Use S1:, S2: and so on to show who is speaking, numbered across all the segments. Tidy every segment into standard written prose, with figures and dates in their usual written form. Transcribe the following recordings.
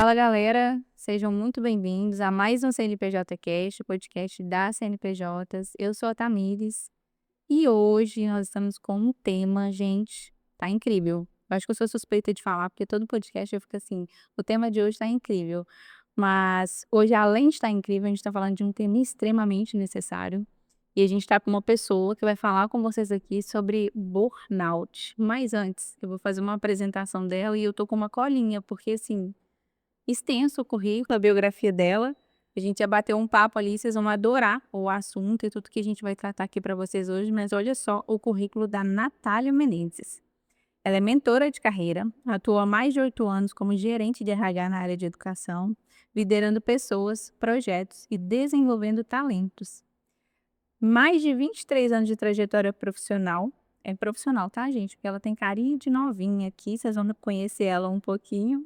S1: Fala galera, sejam muito bem-vindos a mais um CNPJ Cast, o podcast das CNPJs. Eu sou a Tamires e hoje nós estamos com um tema, gente, tá incrível. Eu acho que eu sou suspeita de falar, porque todo podcast eu fico assim, o tema de hoje tá incrível. Mas hoje, além de estar incrível, a gente tá falando de um tema extremamente necessário. E a gente tá com uma pessoa que vai falar com vocês aqui sobre burnout. Mas antes, eu vou fazer uma apresentação dela e eu tô com uma colinha, porque assim, extenso o currículo, a biografia dela. A gente já bateu um papo ali, vocês vão adorar o assunto e tudo que a gente vai tratar aqui para vocês hoje, mas olha só o currículo da Natália Menezes. Ela é mentora de carreira, atua há mais de 8 anos como gerente de RH na área de educação, liderando pessoas, projetos e desenvolvendo talentos. Mais de 23 anos de trajetória profissional. É profissional, tá, gente? Porque ela tem carinho de novinha aqui, vocês vão conhecer ela um pouquinho.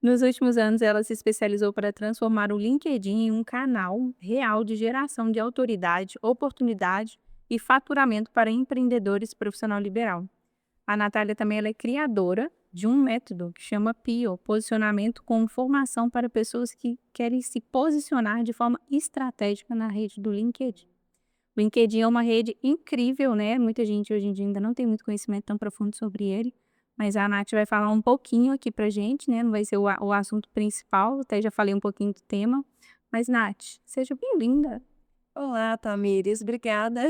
S1: Nos últimos anos, ela se especializou para transformar o LinkedIn em um canal real de geração de autoridade, oportunidade e faturamento para empreendedores profissional liberal. A Natália também ela é criadora de um método que chama PIO, Posicionamento com Formação para pessoas que querem se posicionar de forma estratégica na rede do LinkedIn. O LinkedIn é uma rede incrível, né? Muita gente hoje em dia ainda não tem muito conhecimento tão profundo sobre ele, mas a Nath vai falar um pouquinho aqui pra gente, né? Não vai ser o assunto principal, até já falei um pouquinho do tema. Mas, Nath, seja bem-vinda.
S2: Olá, Tamires, obrigada.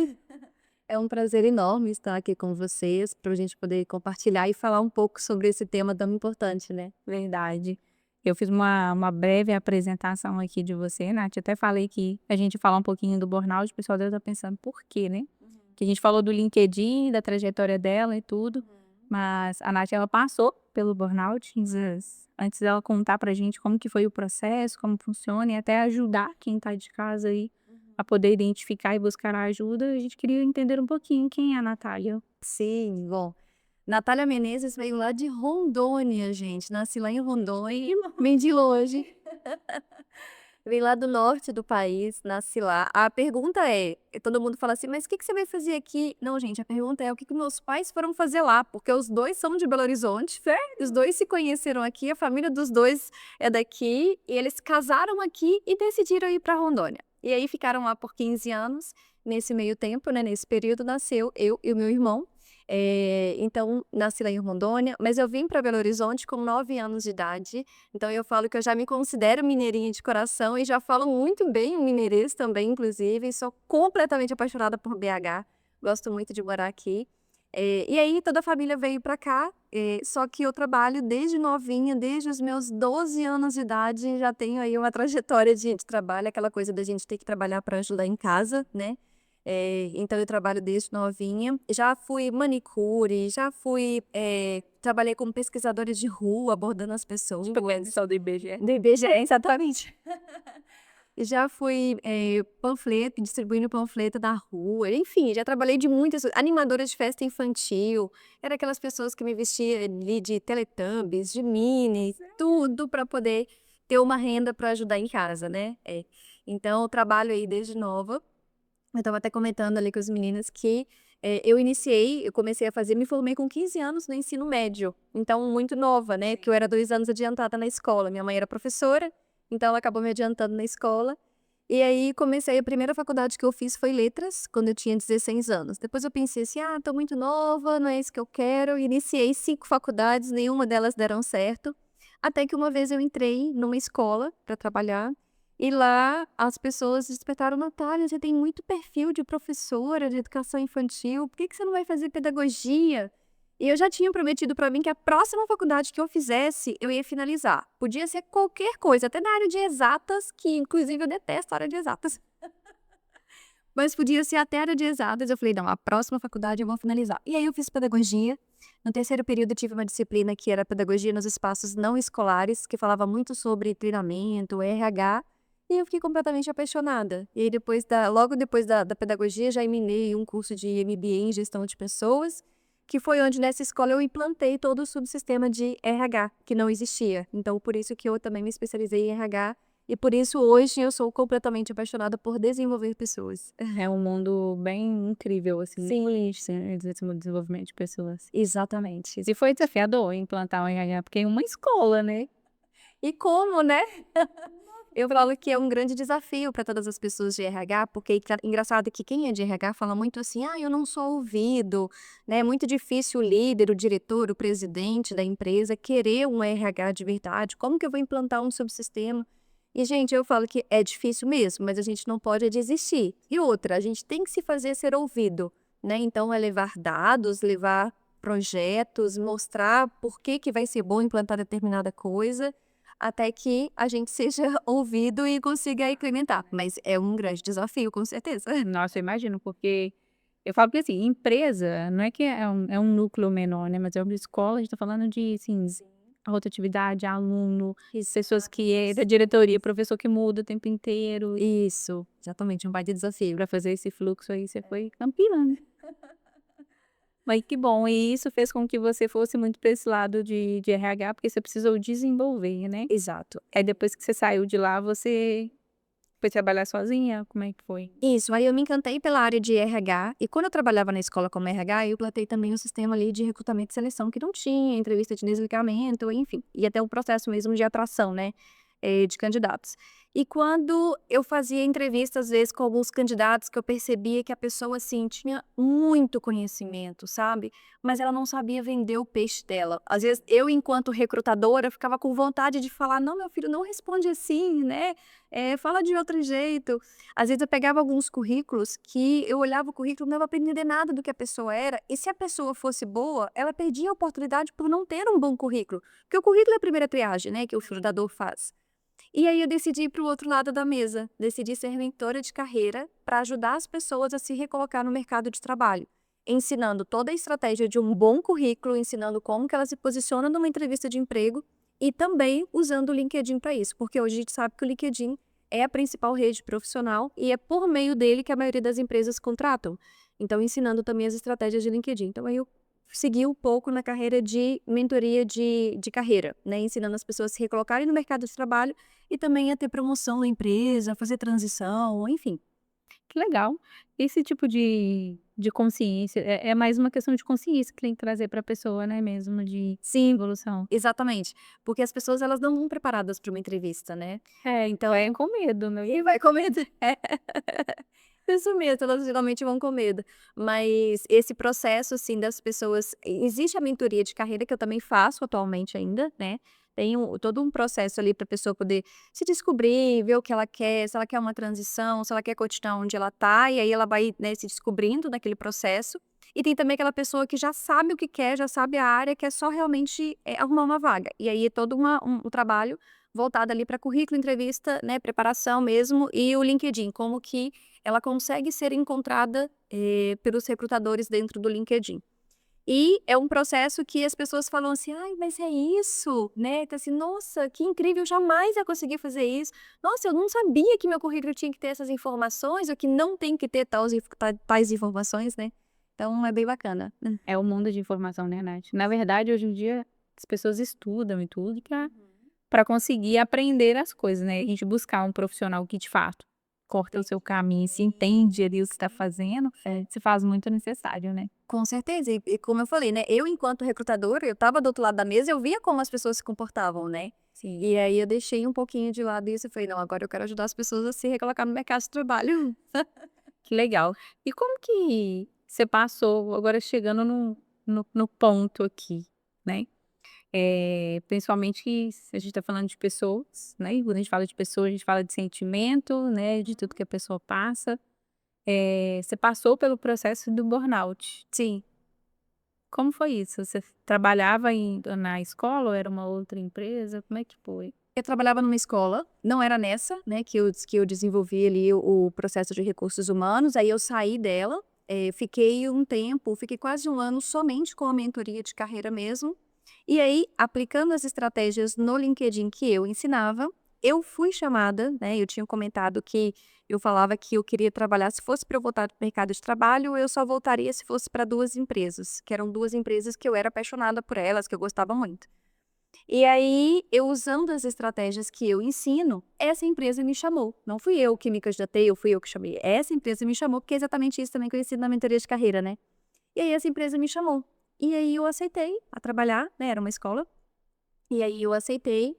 S2: É um prazer enorme estar aqui com vocês para a gente poder compartilhar e falar um pouco sobre esse tema tão importante, né?
S1: Verdade. Eu fiz uma breve apresentação aqui de você, Nath. Até falei que a gente falar um pouquinho do burnout, o pessoal deve estar pensando por quê, né? Que a gente falou do LinkedIn, da trajetória dela e tudo,
S2: Uhum.
S1: mas a Nath ela passou pelo burnout, antes dela contar pra gente como que foi o processo, como funciona e até ajudar quem tá de casa aí a poder identificar e buscar a ajuda, a gente queria entender um pouquinho quem é a Natália.
S2: Sim, bom. Natália Menezes veio lá de Rondônia, gente. Nasci lá em Rondônia, bem de longe. Vim lá do norte do país, nasci lá. A pergunta é, todo mundo fala assim, mas o que que você vai fazer aqui? Não, gente, a pergunta é o que que meus pais foram fazer lá, porque os dois são de Belo Horizonte, os dois se conheceram aqui, a família dos dois é daqui, e eles casaram aqui e decidiram ir para Rondônia. E aí ficaram lá por 15 anos. Nesse meio tempo, né, nesse período, nasceu eu e o meu irmão. Então, nasci lá em Rondônia, mas eu vim para Belo Horizonte com 9 anos de idade. Então eu falo que eu já me considero mineirinha de coração e já falo muito bem o mineirês também, inclusive, sou completamente apaixonada por BH, gosto muito de morar aqui. E aí toda a família veio para cá, só que eu trabalho desde novinha, desde os meus 12 anos de idade, já tenho aí uma trajetória de trabalho, aquela coisa da gente ter que trabalhar para ajudar em casa, né? Então eu trabalho desde novinha. Já fui manicure, trabalhei como pesquisadora de rua, abordando as pessoas.
S1: Tipo, é só do IBGE.
S2: Do IBGE, exatamente. E já fui, panfleto, distribuindo panfleto da rua, enfim, já trabalhei de muitas animadora de festa infantil, era aquelas pessoas que me vestia ali de Teletubbies, de Minnie, tudo para poder ter uma renda para ajudar em casa, né. Então eu trabalho aí desde nova. Eu estava até comentando ali com as meninas que, eu comecei a fazer me formei com 15 anos no ensino médio, então muito nova, né, porque eu era 2 anos adiantada na escola. Minha mãe era professora, então ela acabou me adiantando na escola. E aí comecei a primeira faculdade que eu fiz foi letras, quando eu tinha 16 anos. Depois eu pensei assim: "Ah, tô muito nova, não é isso que eu quero", e iniciei 5 faculdades, nenhuma delas deram certo, até que uma vez eu entrei numa escola para trabalhar e lá as pessoas despertaram: "Natália, você tem muito perfil de professora de educação infantil, por que que você não vai fazer pedagogia?". E eu já tinha prometido para mim que a próxima faculdade que eu fizesse, eu ia finalizar. Podia ser qualquer coisa, até na área de exatas, que inclusive eu detesto a área de exatas. Mas podia ser até a área de exatas, eu falei: "Não, a próxima faculdade eu vou finalizar". E aí eu fiz pedagogia. No terceiro período eu tive uma disciplina que era pedagogia nos espaços não escolares, que falava muito sobre treinamento, RH, e eu fiquei completamente apaixonada. E aí logo depois da pedagogia já emendei um curso de MBA em gestão de pessoas, que foi onde nessa escola eu implantei todo o subsistema de RH, que não existia. Então por isso que eu também me especializei em RH, e por isso hoje eu sou completamente apaixonada por desenvolver pessoas.
S1: É um mundo bem incrível, assim,
S2: Sim,
S1: esse desenvolvimento de pessoas.
S2: exatamente.
S1: E foi desafiador implantar o RH, porque é uma escola, né?
S2: E como, né? Eu falo que é um grande desafio para todas as pessoas de RH, porque engraçado que quem é de RH fala muito assim: "Ah, eu não sou ouvido", né, é muito difícil o líder, o diretor, o presidente da empresa querer um RH de verdade, como que eu vou implantar um subsistema? E gente, eu falo que é difícil mesmo, mas a gente não pode desistir. E outra, a gente tem que se fazer ser ouvido, né, então é levar dados, levar projetos, mostrar por que que vai ser bom implantar determinada coisa, até que a gente seja ouvido e consiga implementar, mas é um grande desafio, com certeza.
S1: Nossa, eu imagino, porque eu falo que, assim, empresa não é que é um núcleo menor, né, mas é uma escola, a gente tá falando de, assim,
S2: Sim,
S1: rotatividade, aluno, pessoas
S2: exato.
S1: que é da diretoria, professor que muda o tempo inteiro,
S2: Isso, exatamente, um baita desafio.
S1: para fazer esse fluxo aí você foi campeã, né. Mas que bom, e isso fez com que você fosse muito para esse lado de RH, porque você precisou desenvolver, né.
S2: Exato.
S1: Aí depois que você saiu de lá, você foi trabalhar sozinha? Como é que foi?
S2: Isso, aí eu me encantei pela área de RH, e quando eu trabalhava na escola como RH, eu plantei também um sistema ali de recrutamento e seleção que não tinha, entrevista de desligamento, enfim, e até o processo mesmo de atração, né, de candidatos. E quando eu fazia entrevista, às vezes, com alguns candidatos que eu percebia que a pessoa, assim, tinha muito conhecimento, sabe, mas ela não sabia vender o peixe dela. Às vezes, eu, enquanto recrutadora, ficava com vontade de falar: "Não, meu filho, não responde assim, né, fala de outro jeito". Às vezes eu pegava alguns currículos que eu olhava o currículo e não dava para entender nada do que a pessoa era, e se a pessoa fosse boa, ela perdia a oportunidade por não ter um bom currículo, porque o currículo é a primeira triagem, né, que o fundador faz. E aí eu decidi ir para o outro lado da mesa, decidi ser mentora de carreira para ajudar as pessoas a se recolocar no mercado de trabalho, ensinando toda a estratégia de um bom currículo, ensinando como que ela se posiciona numa entrevista de emprego e também usando o LinkedIn para isso, porque hoje a gente sabe que o LinkedIn é a principal rede profissional e é por meio dele que a maioria das empresas contratam. Então, ensinando também as estratégias de LinkedIn. Então, aí eu segui um pouco na carreira de mentoria de carreira, né? Ensinando as pessoas a se recolocarem no mercado de trabalho e também a ter promoção na empresa, fazer transição, enfim.
S1: Que legal. Esse tipo de consciência é mais uma questão de consciência que tem que trazer para a pessoa, né, mesmo de
S2: Sim,
S1: evolução.
S2: exatamente. Porque as pessoas elas não vão preparadas para uma entrevista, né?
S1: É, então é com medo, né.
S2: E vai com medo. Isso mesmo, elas geralmente vão com medo. Mas esse processo, assim, das pessoas existe a mentoria de carreira que eu também faço atualmente ainda, né. Tem todo um processo ali para a pessoa poder se descobrir, ver o que ela quer, se ela quer uma transição, se ela quer continuar onde ela tá, e aí ela vai, né, se descobrindo naquele processo. E tem também aquela pessoa que já sabe o que quer, já sabe a área, quer só realmente, arrumar uma vaga. E aí é todo um trabalho voltado ali para currículo, entrevista, né, preparação mesmo, e o LinkedIn, como que ela consegue ser encontrada, pelos recrutadores dentro do LinkedIn. E é um processo que as pessoas falam assim: "Ai, mas é isso?", né, então assim: "Nossa, que incrível, eu jamais ia conseguir fazer isso. Nossa, eu não sabia que meu currículo tinha que ter essas informações, ou que não tem que ter tais informações", né. Então é bem bacana.
S1: É o mundo de informação, né, Nath. Na verdade, hoje em dia, as pessoas estudam e tudo para conseguir aprender as coisas, né, a gente buscar um profissional que de fato corta o seu caminho, se entende ali o que está fazendo, se faz muito necessário, né.
S2: Com certeza, e como eu falei, né, eu enquanto recrutadora, eu estava do outro lado da mesa, eu via como as pessoas se comportavam, né.
S1: Sim.
S2: E aí eu deixei um pouquinho de lado isso e falei: "Não, agora eu quero ajudar as pessoas a se recolocar no mercado de trabalho".
S1: Que legal. E como que você passou agora chegando no ponto aqui, né, principalmente que a gente está falando de pessoas, né, e quando a gente fala de pessoas, a gente fala de sentimento, né, de tudo que a pessoa passa. Você passou pelo processo do burnout.
S2: Sim.
S1: Como foi isso? Você trabalhava na escola ou era uma outra empresa? Como é que foi?
S2: Eu trabalhava numa escola, não era nessa, né, que eu desenvolvi ali o processo de recursos humanos, aí eu saí dela, fiquei um tempo, fiquei quase um ano somente com a mentoria de carreira mesmo, e aí aplicando as estratégias no LinkedIn que eu ensinava, eu fui chamada, né, eu tinha comentado que eu falava que eu queria trabalhar, se fosse para eu voltar para o mercado de trabalho, eu só voltaria se fosse para 2 empresas, que eram 2 empresas que eu era apaixonada por elas, que eu gostava muito. E aí, eu usando as estratégias que eu ensino, essa empresa me chamou. Não fui eu que me candidatei ou fui eu que chamei. Essa empresa me chamou, porque é exatamente isso também que eu ensino na mentoria de carreira, né. E aí essa empresa me chamou. E aí eu aceitei a trabalhar, né, era uma escola, e aí eu aceitei,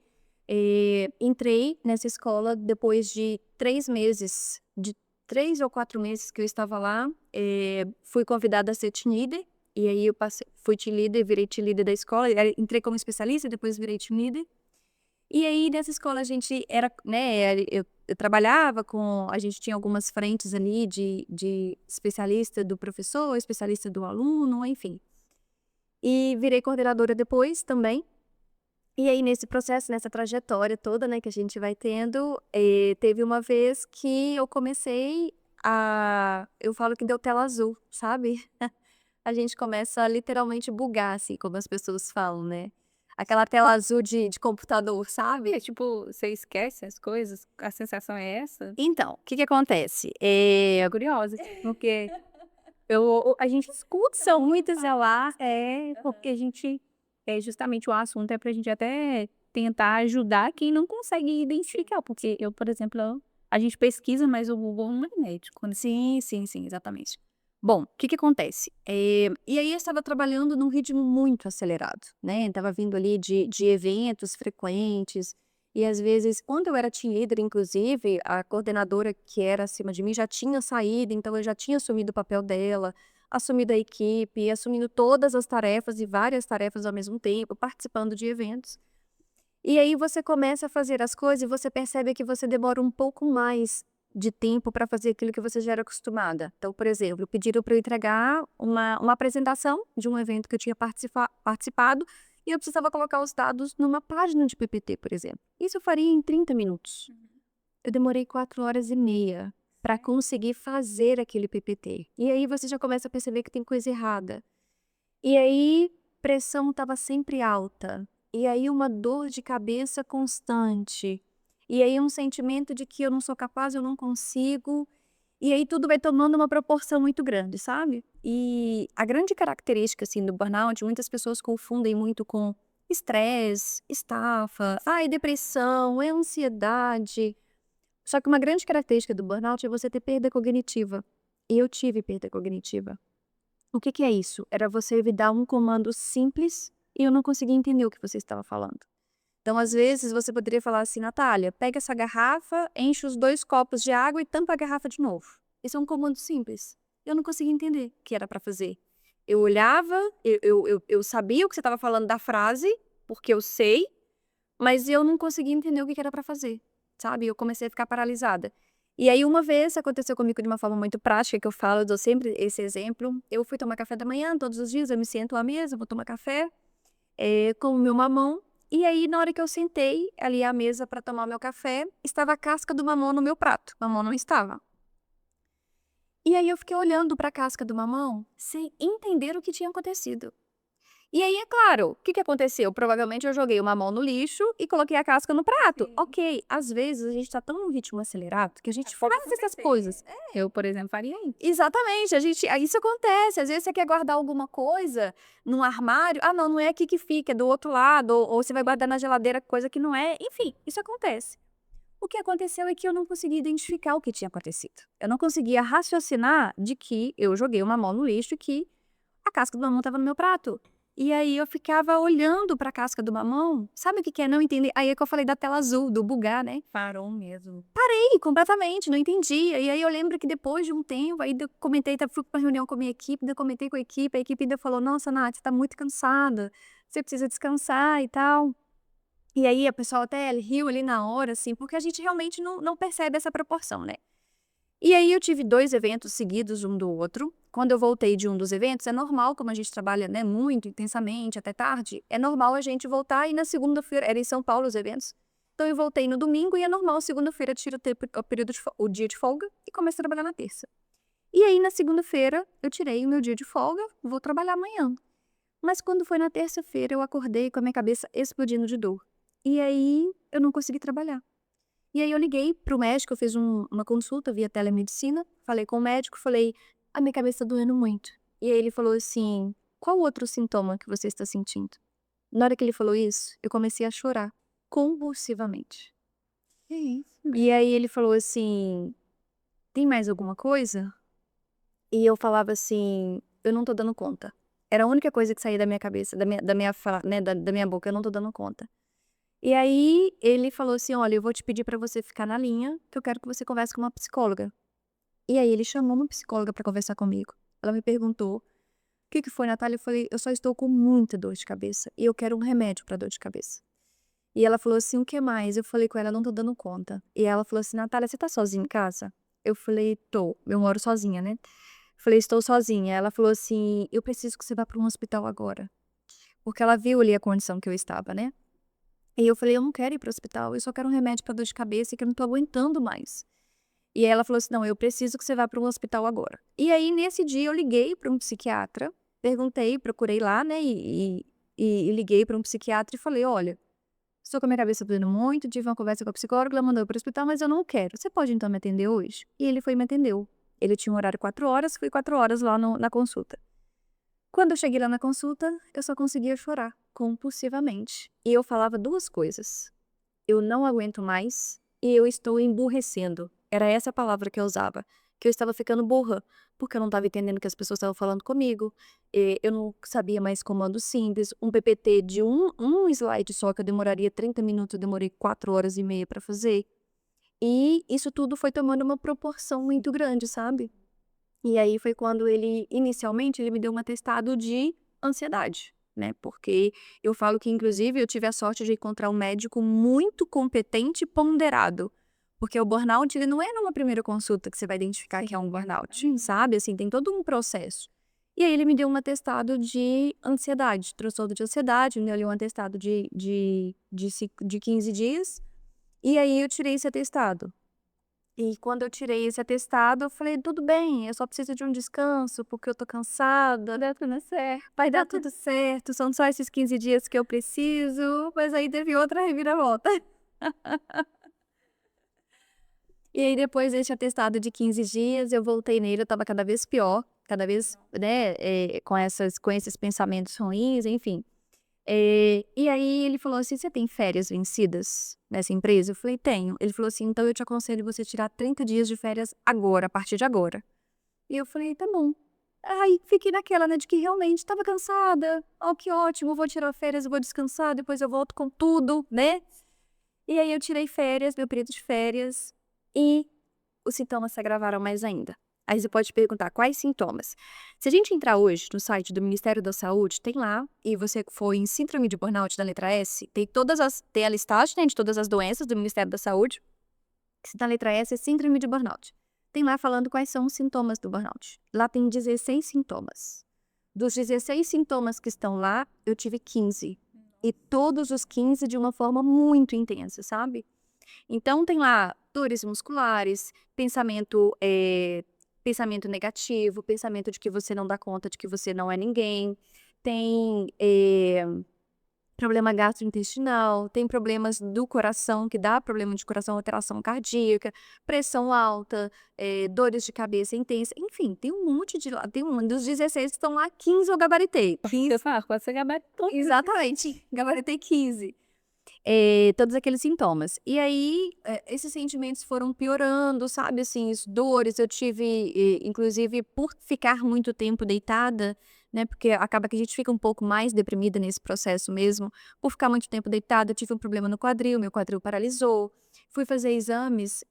S2: Entrei nessa escola depois de 3 meses, de 3 ou 4 meses que eu estava lá, fui convidada a ser team leader, e aí eu fui team leader, virei team leader da escola, entrei como especialista, depois virei team leader. E aí nessa escola a gente era, né, eu trabalhava com, a gente tinha algumas frentes ali de especialista do professor, especialista do aluno, enfim. E virei coordenadora depois também. E aí, nesse processo, nessa trajetória toda, né, que a gente vai tendo, teve uma vez que eu comecei eu falo que deu tela azul, sabe? A gente começa a literalmente bugar, assim, como as pessoas falam, né? Aquela tela azul de computador, sabe?
S1: É tipo, você esquece as coisas? A sensação é essa?
S2: Então, o que que acontece?
S1: Curiosa, porque a gente
S2: São
S1: escuta
S2: muitas
S1: muitas
S2: lá.
S1: porque a gente justamente o assunto é pra gente até tentar ajudar quem não consegue identificar, porque eu, por exemplo, a gente pesquisa, mas o Google não é médico, né.
S2: Sim, sim, sim, exatamente. Bom, o que que acontece? E aí eu estava trabalhando num ritmo muito acelerado, né, estava vindo ali de eventos frequentes, e às vezes quando eu era team leader inclusive, a coordenadora que era acima de mim já tinha saído, então eu já tinha assumido o papel dela, assumido a equipe, assumindo todas as tarefas e várias tarefas ao mesmo tempo, participando de eventos. E aí você começa a fazer as coisas e você percebe que você demora um pouco mais de tempo para fazer aquilo que você já era acostumada. Então, por exemplo, pediram para eu entregar uma apresentação de um evento que eu tinha participado e eu precisava colocar os dados numa página de PPT, por exemplo. Isso eu faria em 30 minutos. Eu demorei 4 horas e meia para conseguir fazer aquele PPT. E aí você já começa a perceber que tem coisa errada. E aí, pressão estava sempre alta. E aí uma dor de cabeça constante. E aí um sentimento de que eu não sou capaz, eu não consigo. E aí tudo vai tomando uma proporção muito grande, sabe? E a grande característica, assim, do burnout, muitas pessoas confundem muito com estresse, estafa, ai, depressão, é ansiedade. Só que uma grande característica do burnout é você ter perda cognitiva. E eu tive perda cognitiva. O que que é isso? Era você me dar um comando simples e eu não conseguia entender o que você estava falando. Então, às vezes, você poderia falar assim: "Natália, pega essa garrafa, enche os 2 copos de água e tampa a garrafa de novo". Isso é um comando simples. Eu não conseguia entender o que era para fazer. Eu olhava, eu sabia o que você estava falando da frase, porque eu sei, mas eu não conseguia entender o que que era para fazer, sabe? Eu comecei a ficar paralisada. E aí uma vez aconteceu comigo de uma forma muito prática, que eu falo, eu dou sempre esse exemplo. Eu fui tomar café da manhã, todos os dias eu me sento à mesa, vou tomar café, com o meu mamão. E aí na hora que eu sentei ali à mesa para tomar o meu café, estava a casca do mamão no meu prato, o mamão não estava. E aí eu fiquei olhando para a casca do mamão, sem entender o que tinha acontecido. E aí, é claro, o que que aconteceu? Provavelmente eu joguei o mamão no lixo e coloquei a casca no prato.
S1: Sim.
S2: Ok, às vezes a gente tá tão num ritmo acelerado que a gente
S1: Pode
S2: faz essas coisas.
S1: Eu, por exemplo, faria isso.
S2: Exatamente, isso acontece. Às vezes você quer guardar alguma coisa num armário. Ah, não, não é aqui que fica, é do outro lado. Ou você vai guardar na geladeira coisa que não é. Enfim, isso acontece. O que aconteceu é que eu não conseguia identificar o que tinha acontecido. Eu não conseguia raciocinar de que eu joguei o mamão no lixo e que a casca do mamão estava no meu prato. E aí eu ficava olhando para a casca do mamão, sabe o que que é não entender? Aí é que eu falei da tela azul, do bugar, né.
S1: Parou mesmo.
S2: Parei completamente, não entendia. E aí eu lembro que depois de um tempo, aí eu comentei, fui pra reunião com a minha equipe, daí eu comentei com a equipe ainda falou: "Nossa, Nath, você tá muito cansada, você precisa descansar e tal". E aí a pessoa até riu ali na hora, assim, porque a gente realmente não percebe essa proporção, né. E aí eu tive 2 eventos seguidos um do outro. Quando eu voltei de um dos eventos, é normal, como a gente trabalha, né, muito intensamente até tarde, é normal a gente voltar e na segunda-feira era em São Paulo os eventos, então eu voltei no domingo e é normal segunda-feira tiro o período o dia de folga e começo a trabalhar na terça. E aí na segunda-feira eu tirei o meu dia de folga, vou trabalhar amanhã. Mas quando foi na terça-feira eu acordei com a minha cabeça explodindo de dor. E aí eu não consegui trabalhar. E aí eu liguei para o médico, eu fiz uma consulta via telemedicina, falei com o médico, falei: "A minha cabeça tá doendo muito". E aí ele falou assim: "Qual outro sintoma que você está sentindo?". Na hora que ele falou isso, eu comecei a chorar convulsivamente.
S1: Que isso?
S2: E aí ele falou assim: "Tem mais alguma coisa?". E eu falava assim: "Eu não tô dando conta". Era a única coisa que saía da minha cabeça, da minha boca, "eu não tô dando conta". E aí ele falou assim: "Olha, eu vou te pedir para você ficar na linha, que eu quero que você converse com uma psicóloga". E aí ele chamou uma psicóloga para conversar comigo. Ela me perguntou: "O que que foi, Natália?" Eu falei: "Eu só estou com muita dor de cabeça e eu quero um remédio para dor de cabeça". E ela falou assim: "O que mais?" Eu falei com ela: "Não tô dando conta". E ela falou assim: "Natália, você tá sozinha em casa?" Eu falei: "Tô". Eu moro sozinha, né. Falei: "Estou sozinha". Ela falou assim: "Eu preciso que você vá para um hospital agora", porque ela viu ali a condição que eu estava, né. E eu falei: "Eu não quero ir para o hospital, eu só quero um remédio para dor de cabeça que eu não tô aguentando mais". E aí ela falou assim: "Não, eu preciso que você vá para um hospital agora". E aí nesse dia eu liguei para um psiquiatra, perguntei, procurei lá, né, e liguei para um psiquiatra e falei: "Olha, estou com a minha cabeça doendo muito, tive uma conversa com a psicóloga, ela mandou eu para o hospital, mas eu não quero. Você pode então me atender hoje?" E ele foi e me atendeu. Ele tinha um horário 4 horas, fui 4 horas lá na consulta. Quando eu cheguei lá na consulta, eu só conseguia chorar compulsivamente. E eu falava 2 coisas: "Eu não aguento mais" e "eu estou emburrecendo". Era essa a palavra que eu usava, que eu estava ficando burra, porque eu não estava entendendo o que as pessoas estavam falando comigo, eu não sabia mais comando simples, um PPT de um slide só que eu demoraria 30 minutos, eu demorei 4 horas e meia para fazer. E isso tudo foi tomando uma proporção muito grande, sabe. E aí foi quando inicialmente, ele me deu um atestado de ansiedade, né, porque eu falo que inclusive eu tive a sorte de encontrar um médico muito competente e ponderado, porque o burnout ele não é numa primeira consulta que você vai identificar que é um burnout, sabe, assim, tem todo um processo. E aí ele me deu um atestado de ansiedade, transtorno de ansiedade, me deu um atestado de 15 dias, e aí eu tirei esse atestado. E quando eu tirei esse atestado, eu falei: "Tudo bem, eu só preciso de um descanso, porque eu tô cansada,
S1: Dá tudo certo.
S2: vai dar tudo certo, são só esses 15 dias que eu preciso", mas aí teve outra reviravolta. E aí depois desse atestado de 15 dias, eu voltei nele, eu estava cada vez pior, cada vez, né, com esses pensamentos ruins, enfim. E aí ele falou assim: "Você tem férias vencidas nessa empresa?" Eu falei: "Tenho". Ele falou assim: "Então eu te aconselho você tirar 30 dias de férias agora, a partir de agora". E eu falei: "Tá bom". Aí fiquei naquela, né, de que realmente estava cansada. "Ó, que ótimo, vou tirar férias, eu vou descansar, depois eu volto com tudo", né. E aí eu tirei férias, meu período de férias, e os sintomas se agravaram mais ainda. Aí você pode perguntar: "Quais sintomas?". Se a gente entrar hoje no site do Ministério da Saúde, tem lá, e você for em síndrome de burnout da letra S, tem a listagem, né, de todas as doenças do Ministério da Saúde, que se na letra S é síndrome de burnout. Tem lá falando quais são os sintomas do burnout. Lá tem 16 sintomas. Dos 16 sintomas que estão lá, eu tive 15. E todos os 15 de uma forma muito intensa, sabe? Então tem lá dores musculares, pensamento negativo, pensamento de que você não dá conta, de que você não é ninguém. Tem, problema gastrointestinal, tem problemas do coração, que dá problema de coração, alteração cardíaca, pressão alta, dores de cabeça intensa, enfim, tem um monte de lá tem dos 16 que estão lá, 15 eu gabaritei,
S1: Eu
S2: 15
S1: falo, quase você gabaritou.
S2: exatamente, gabaritei 15. Todos aqueles sintomas. E aí, esses sentimentos foram piorando, sabe, assim, as dores, eu tive, inclusive por ficar muito tempo deitada, né, porque acaba que a gente fica um pouco mais deprimida nesse processo mesmo, por ficar muito tempo deitada, eu tive um problema no quadril, meu quadril paralisou, fui fazer exames,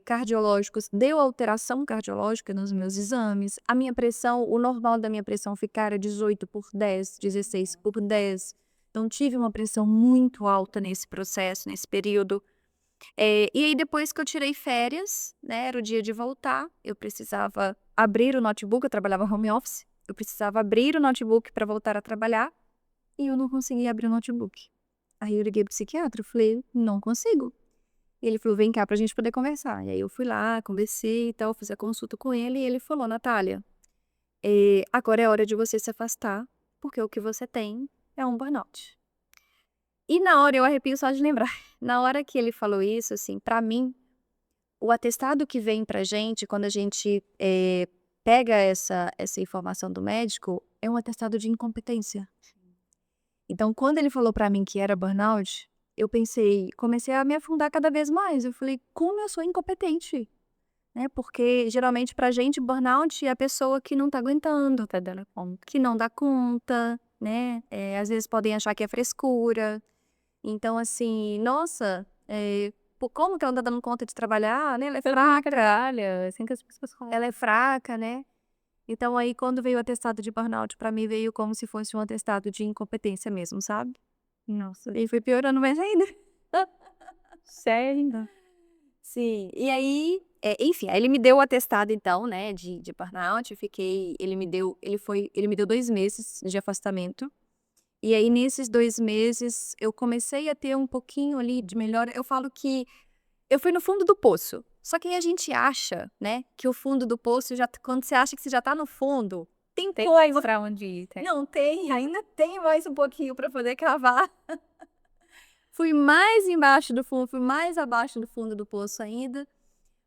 S2: cardiológicos, deu alteração cardiológica nos meus exames, a minha pressão, o normal da minha pressão ficar era 18/10, 16/10. Então tive uma pressão muito alta nesse processo, nesse período. E aí depois que eu tirei férias, né, era o dia de voltar, eu precisava abrir o notebook, eu trabalhava home office, eu precisava abrir o notebook para voltar a trabalhar, e eu não conseguia abrir o notebook. Aí eu liguei para o psiquiatra, eu falei: "Não consigo". E ele falou: "Vem cá pra gente poder conversar". E aí eu fui lá, conversei e tal, fiz a consulta com ele e ele falou: "Natália, agora é hora de você se afastar, porque o que você tem é um burnout". E na hora eu arrepio só de lembrar. Na hora que ele falou isso, assim, pra mim, o atestado que vem pra gente quando a gente, pega essa informação do médico, é um atestado de incompetência. Então quando ele falou pra mim que era burnout, eu comecei a me afundar cada vez mais, eu falei: "Como eu sou incompetente", né, porque geralmente pra gente burnout é a pessoa que não tá aguentando,
S1: Tá dando conta.
S2: que não dá conta, né, às vezes podem achar que é frescura. Então, assim, nossa, pô, como que ela não tá dando conta de trabalhar, né? Ela é
S1: Todo mundo
S2: fraca,
S1: trabalha, assim que as pessoas falam.
S2: ela é fraca, né? Então, aí, quando veio o atestado de burnout, pra mim veio como se fosse um atestado de incompetência mesmo, sabe?
S1: Nossa,
S2: E foi piorando mais ainda.
S1: sério?
S2: Sim, e aí, enfim, aí ele me deu o atestado então, né, de burnout, eu fiquei ele me deu 2 meses de afastamento, e aí nesses 2 meses eu comecei a ter um pouquinho ali de melhora, eu falo que eu fui no fundo do poço, só que aí a gente acha, né, que o fundo do poço já quando você acha que você já tá no fundo, tem
S1: Tem
S2: coisa
S1: pra onde ir, tem.
S2: não tem, ainda tem mais um pouquinho pra poder cavar. Fui mais embaixo do fundo, fui mais abaixo do fundo do poço ainda.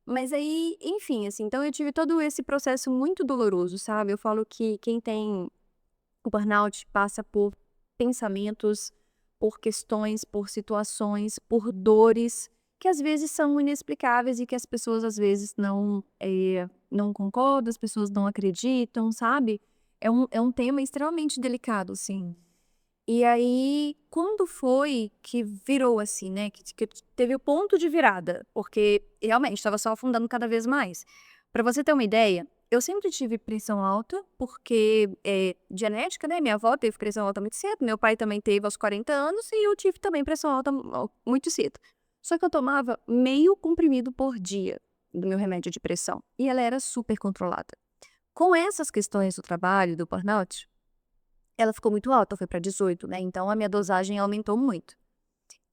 S2: Mas aí, enfim, assim, então eu tive todo esse processo muito doloroso, sabe? Eu falo que quem tem o burnout passa por pensamentos, por questões, por situações, por dores que às vezes são inexplicáveis e que as pessoas às vezes não concordam, as pessoas não acreditam, sabe? É um tema extremamente delicado, assim. E aí, quando foi que virou assim, né, que teve o ponto de virada, porque realmente estava só afundando cada vez mais. Para você ter uma ideia, eu sempre tive pressão alta, porque é genética, né, minha avó teve pressão alta muito cedo, meu pai também teve aos 40 anos e eu tive também pressão alta muito cedo. Só que eu tomava meio comprimido por dia do meu remédio de pressão, e ela era super controlada. Com essas questões do trabalho, do burnout, ela ficou muito alta, foi para 18, né, então a minha dosagem aumentou muito.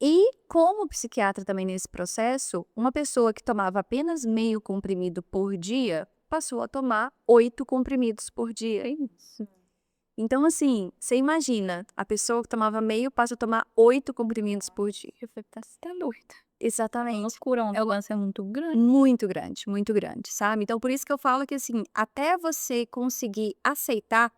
S2: E como psiquiatra também nesse processo, uma pessoa que tomava apenas meio comprimido por dia, passou a tomar 8 comprimidos por dia.
S1: É isso.
S2: Então assim, você imagina, a pessoa que tomava meio passa a tomar 8 comprimidos por dia.
S1: Eu falei: "Você tá doida".
S2: Exatamente.
S1: Loucura, uma mudança muito grande.
S2: Muito grande, sabe. Então por isso que eu falo que assim, até você conseguir aceitar,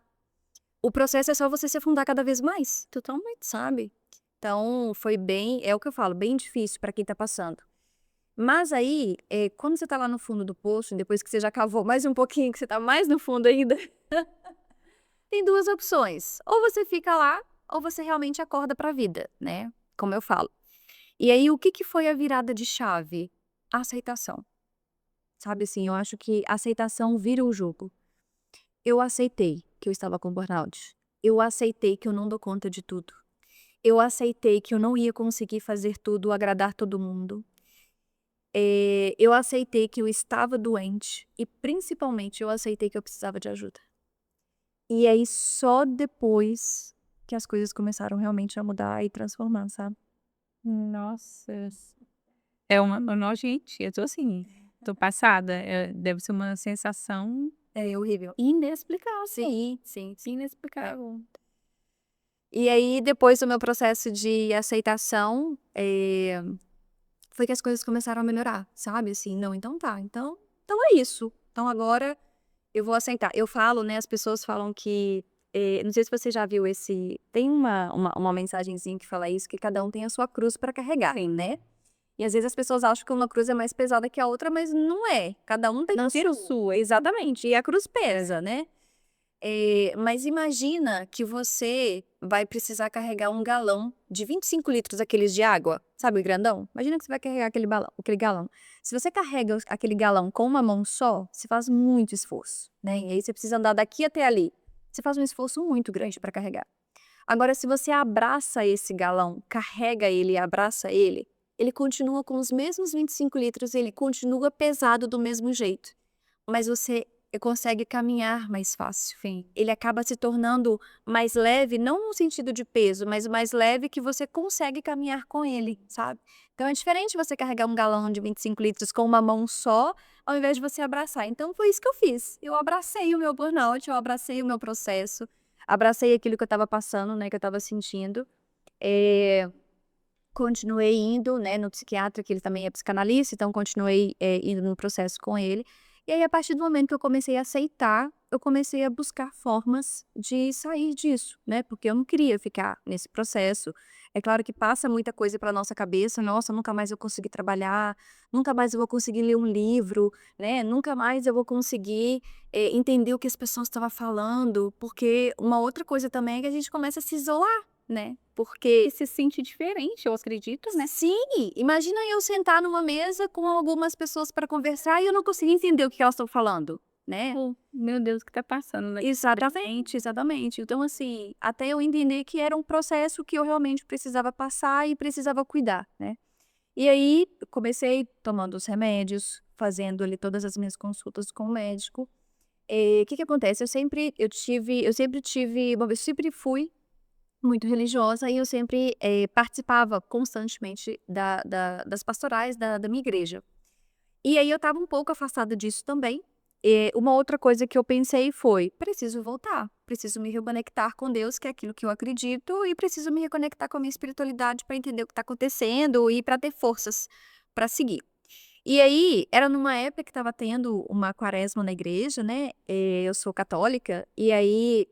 S2: o processo é só você se afundar cada vez mais, totalmente, sabe. Então foi bem é o que eu falo, bem difícil para quem tá passando. Mas aí, quando você tá lá no fundo do poço, depois que você já cavou mais um pouquinho, que você tá mais no fundo ainda, tem 2 opções, ou você fica lá, ou você realmente acorda pra vida, né, como eu falo. E aí o que que foi a virada de chave? A aceitação, sabe assim, eu acho que a aceitação vira o jogo. Eu aceitei que eu estava com burnout, eu aceitei que eu não dou conta de tudo. Eu aceitei que eu não ia conseguir fazer tudo, agradar todo mundo. Eu aceitei que eu estava doente e, principalmente, eu aceitei que eu precisava de ajuda. E aí, só depois que as coisas começaram realmente a mudar e transformar, sabe?
S1: Nossa, é uma gente, eu tô assim, tô passada, deve ser uma sensação
S2: É horrível.
S1: inexplicável,
S2: Sim.
S1: inexplicável.
S2: E aí, depois do meu processo de aceitação, foi que as coisas começaram a melhorar, sabe? Assim, não, então tá, então é isso. Então agora eu vou aceitar. Eu falo, né, as pessoas falam que, não sei se você já viu tem uma mensagenzinha que fala isso, que cada um tem a sua cruz para carregar, né. E às vezes as pessoas acham que uma cruz é mais pesada que a outra, mas não é, cada um tem
S1: Não
S2: a
S1: tira o
S2: sua, exatamente, e a cruz pesa, né. Mas imagina que você vai precisar carregar um galão de 25 litros aqueles de água, sabe o grandão? Imagina que você vai carregar aquele galão. Se você carrega aquele galão com uma mão só, você faz muito esforço, né, e aí você precisa andar daqui até ali. Você faz um esforço muito grande para carregar. Agora se você abraça esse galão, carrega ele e abraça ele, ele continua com os mesmos 25 litros, ele continua pesado do mesmo jeito, mas você consegue caminhar mais fácil.
S1: Sim.
S2: Ele acaba se tornando mais leve, não no sentido de peso, mas mais leve que você consegue caminhar com ele, sabe. Então é diferente você carregar um galão de 25 litros com uma mão só, ao invés de você abraçar. Então foi isso que eu fiz, eu abracei o meu burnout, eu abracei o meu processo, abracei aquilo que eu estava passando, né, que eu estava sentindo. Eh, Continuei indo, né, no psiquiatra, que ele também é psicanalista, então continuei, indo no processo com ele. E aí, a partir do momento que eu comecei a aceitar, eu comecei a buscar formas de sair disso, né, porque eu não queria ficar nesse processo. É claro que passa muita coisa pela nossa cabeça: "Nossa, nunca mais eu consegui trabalhar, nunca mais eu vou conseguir ler um livro, né, nunca mais eu vou conseguir, entender o que as pessoas estavam falando", porque uma outra coisa também é que a gente começa a se isolar, né. porque
S1: E se sente diferente, eu acredito, né?
S2: sim, imagina eu sentar numa mesa com algumas pessoas para conversar e eu não conseguir entender o que elas estão falando, né?
S1: Oh, meu Deus, o que tá passando na
S2: Exatamente, exatamente. Então, assim, até eu entender que era um processo que eu realmente precisava passar e precisava cuidar, né? E aí, comecei tomando os remédios, fazendo ali todas as minhas consultas com o médico. O que que acontece? Eu sempre fui muito religiosa e eu sempre participava constantemente das pastorais da minha igreja. E aí eu estava um pouco afastada disso também. Uma outra coisa que eu pensei foi: preciso voltar, preciso me reconectar com Deus, que é aquilo que eu acredito, e preciso me reconectar com a minha espiritualidade para entender o que está acontecendo e para ter forças para seguir. E aí, era numa época que estava tendo uma quaresma na igreja, né? Eu sou católica, e aí,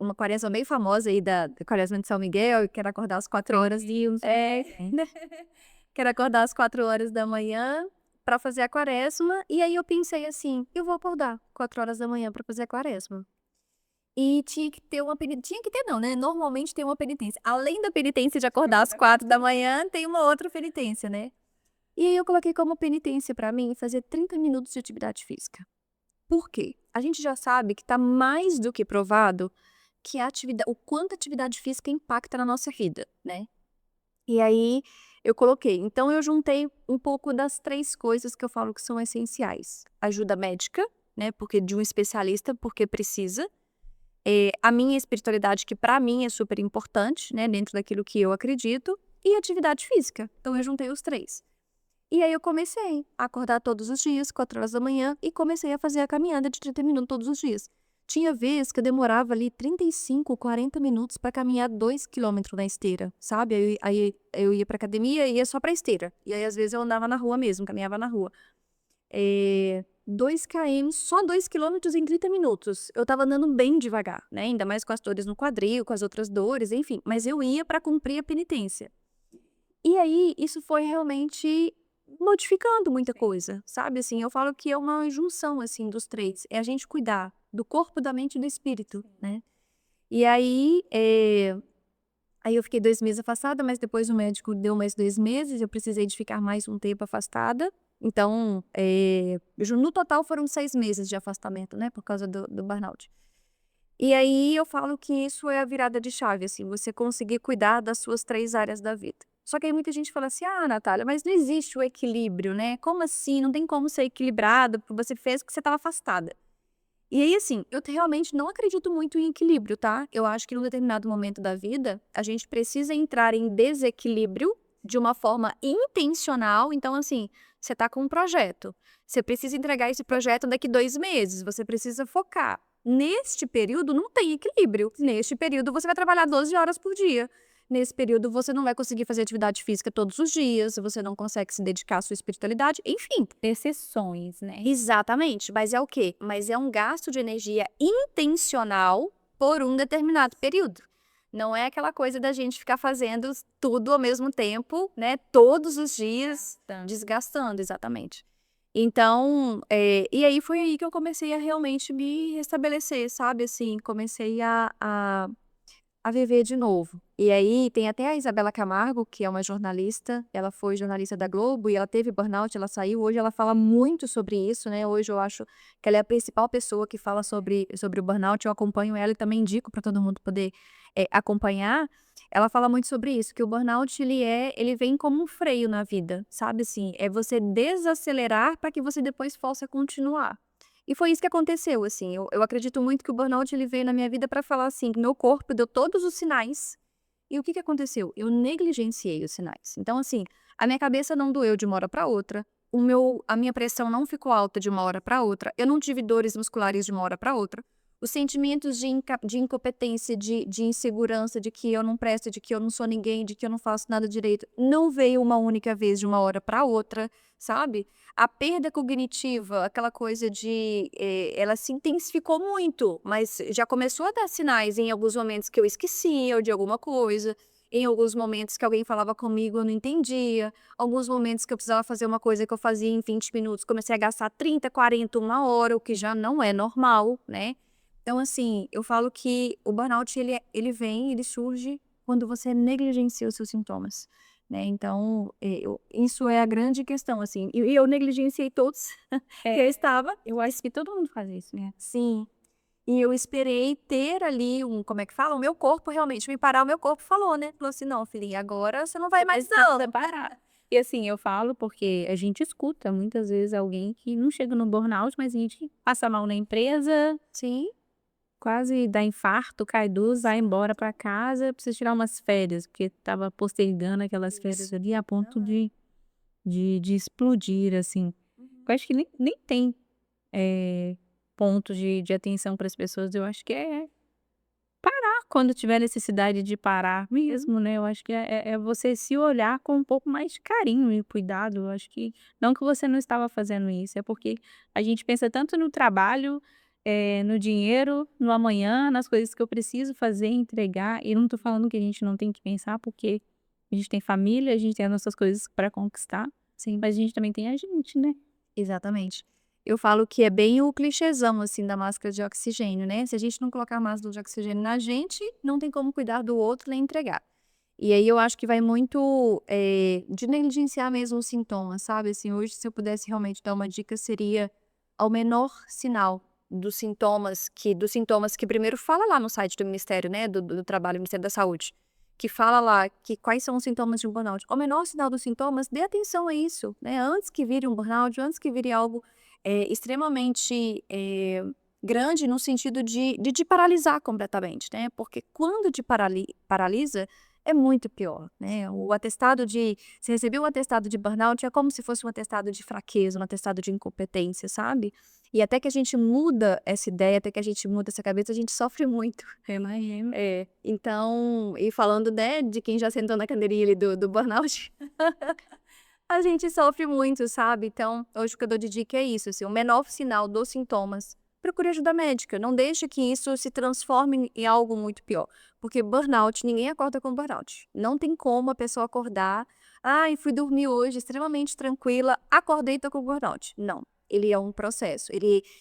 S2: uma quaresma bem famosa aí da quaresma de São Miguel, que era acordar às 4 horas.
S1: Deus,
S2: Né? Que era acordar às 4 horas da manhã para fazer a quaresma. E aí eu pensei assim: eu vou acordar 4 horas da manhã para fazer a quaresma. E tinha que ter uma penitência. Tinha que ter, não, né? Normalmente tem uma penitência. Além da penitência de acordar às 4 da manhã, tem uma outra penitência, né? E aí eu coloquei como penitência para mim fazer 30 minutos de atividade física. Por quê? A gente já sabe que está mais do que provado que o quanto a atividade física impacta na nossa vida, né? E aí eu coloquei. Então eu juntei um pouco das 3 coisas que eu falo que são essenciais. Ajuda médica, né? Porque de um especialista, porque precisa. A minha espiritualidade, que para mim é super importante, né? Dentro daquilo que eu acredito. E atividade física. Então eu juntei os 3. E aí eu comecei a acordar todos os dias, 4 horas da manhã, e comecei a fazer a caminhada de 30 minutos todos os dias. Tinha vez que eu demorava ali 35, 40 minutos para caminhar 2 quilômetros na esteira, sabe? Aí eu ia pra academia e ia só pra esteira. E aí às vezes eu andava na rua mesmo, caminhava na rua. 2 km, só 2 quilômetros em 30 minutos. Eu tava andando bem devagar, né? Ainda mais com as dores no quadril, com as outras dores, enfim. Mas eu ia para cumprir a penitência. E aí, isso foi realmente modificando muita coisa, sabe, assim, eu falo que é uma junção, assim, dos 3, é a gente cuidar do corpo, da mente e do espírito, né. E aí eu fiquei 2 meses afastada, mas depois o médico deu mais 2 meses, eu precisei de ficar mais um tempo afastada, então, no total foram 6 meses de afastamento, né, por causa do burnout. E aí eu falo que isso é a virada de chave, assim, você conseguir cuidar das suas 3 áreas da vida. Só que aí muita gente fala assim: "Ah, Natália, mas não existe o equilíbrio, né? Como assim? Não tem como ser equilibrado, porque você fez porque você estava afastada". E aí, assim, realmente não acredito muito em equilíbrio, tá? Eu acho que num determinado momento da vida, a gente precisa entrar em desequilíbrio de uma forma intencional. Então, assim, você tá com um projeto, você precisa entregar esse projeto daqui 2 meses, você precisa focar. Neste período não tem equilíbrio. Neste período você vai trabalhar 12 horas por dia. Nesse período você não vai conseguir fazer atividade física todos os dias, você não consegue se dedicar à sua espiritualidade, enfim.
S1: exceções, né?
S2: Exatamente, mas é o quê? Mas é um gasto de energia intencional por um determinado período. Não é aquela coisa da gente ficar fazendo tudo ao mesmo tempo, né? Todos os dias, desgastando, exatamente. Então, e aí foi aí que eu comecei a realmente me restabelecer, sabe? Assim, comecei a viver de novo. E aí tem até a Isabela Camargo, que é uma jornalista, ela foi jornalista da Globo e ela teve burnout, ela saiu, hoje ela fala muito sobre isso, né, hoje eu acho que ela é a principal pessoa que fala sobre o burnout, eu acompanho ela e também indico para todo mundo poder, acompanhar. Ela fala muito sobre isso, que o burnout ele vem como um freio na vida, sabe, assim, é você desacelerar para que você depois possa continuar. E foi isso que aconteceu, assim, eu acredito muito que o burnout ele veio na minha vida para falar assim, que meu corpo deu todos os sinais, e o que que aconteceu? Eu negligenciei os sinais. Então, assim, a minha cabeça não doeu de uma hora para outra, a minha pressão não ficou alta de uma hora para outra, eu não tive dores musculares de uma hora para outra, os sentimentos de incompetência, de insegurança, de que eu não presto, de que eu não sou ninguém, de que eu não faço nada direito, não veio uma única vez de uma hora para outra, sabe? A perda cognitiva, aquela coisa ela se intensificou muito, mas já começou a dar sinais em alguns momentos que eu esquecia de alguma coisa, em alguns momentos que alguém falava comigo eu não entendia, alguns momentos que eu precisava fazer uma coisa que eu fazia em 20 minutos, comecei a gastar 30, 40, 1 hora, o que já não é normal, né? Então, assim, eu falo que o burnout ele surge quando você negligencia os seus sintomas, né. Então, isso é a grande questão, assim, e eu negligenciei todos que eu estava.
S1: Eu acho que todo mundo faz isso, né.
S2: Sim. E eu esperei ter ali como é que fala? O meu corpo realmente me parar, o meu corpo falou, né, falou assim: "Não filhinha, agora você não vai mais não".
S1: Precisa parar. E assim, eu falo porque a gente escuta muitas vezes alguém que não chega no burnout, mas a gente passa mal na empresa,
S2: Sim.
S1: quase dá infarto, cai luz, vai embora para casa, precisa tirar umas férias, porque estava postergando aquelas férias
S2: Isso.
S1: ali a ponto
S2: Aham.
S1: de explodir, assim.
S2: Uhum.
S1: Eu acho que nem tem, pontos de atenção para as pessoas, eu acho que é quando tiver necessidade de parar mesmo, né, eu acho que é você se olhar com um pouco mais de carinho e cuidado, eu acho que não que você não estava fazendo isso, é porque a gente pensa tanto no trabalho, no dinheiro, no amanhã, nas coisas que eu preciso fazer, entregar, e não tô falando que a gente não tem que pensar, porque a gente tem família, a gente tem as nossas coisas para conquistar,
S2: Sim.
S1: mas a gente também tem a gente, né.
S2: Exatamente. Eu falo que é bem o clichêzão, assim, da máscara de oxigênio, né, se a gente não colocar máscara de oxigênio na gente, não tem como cuidar do outro nem entregar. E aí eu acho que vai muito, de negligenciar mesmo os sintomas, sabe, assim, hoje se eu pudesse realmente dar uma dica seria, ao menor sinal dos sintomas que primeiro fala lá no site do Ministério, né, do Trabalho, Ministério da Saúde, que fala lá que quais são os sintomas de um burnout. Ao menor sinal dos sintomas, dê atenção a isso, né, antes que vire um burnout, antes que vire algo, extremamente, grande no sentido de te paralisar completamente, né, porque quando te paralisa, é muito pior, né, o atestado de você recebeu um atestado de burnout é como se fosse um atestado de fraqueza, um atestado de incompetência, sabe. E até que a gente muda essa ideia, até que a gente muda essa cabeça, a gente sofre muito.
S1: Eu imagino.
S2: Então, e falando, né, de quem já sentou na cadeirinha ali do burnout, a gente sofre muito, sabe. Então, hoje o que eu dou de dica é isso, assim, o menor sinal dos sintomas, procure ajuda médica, não deixe que isso se transforme em algo muito pior, porque burnout, ninguém acorda com burnout. Não tem como a pessoa acordar: "Ai, fui dormir hoje extremamente tranquila, acordei e tô com burnout". Não, ele é um processo,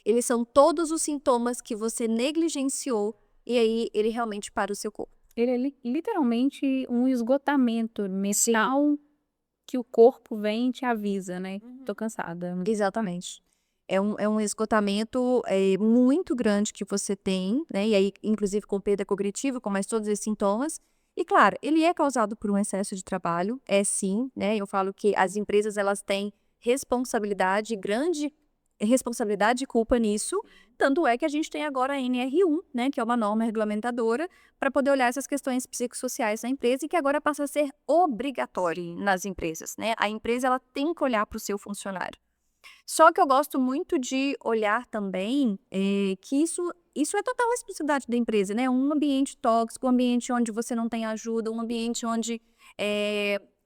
S2: eles são todos os sintomas que você negligenciou, e aí ele realmente para o seu corpo.
S1: Ele é literalmente um esgotamento
S2: Sim.
S1: mental que o corpo vem e te avisa, né:
S2: Uhum.
S1: "Tô cansada".
S2: Exatamente. É um esgotamento, muito grande que você tem, né, e aí inclusive com perda cognitiva, com mais todos esses sintomas. E claro, ele é causado por um excesso de trabalho, é sim, né, eu falo que as empresas elas têm responsabilidade, grande responsabilidade e culpa nisso, tanto é que a gente tem agora a NR1, né, que é uma norma regulamentadora para poder olhar essas questões psicossociais da empresa e que agora passa a ser obrigatório nas empresas, né. A empresa ela tem que olhar para o seu funcionário. Só que eu gosto muito de olhar também, que isso é total responsabilidade da empresa, né, um ambiente tóxico, um ambiente onde você não tem ajuda, um ambiente onde,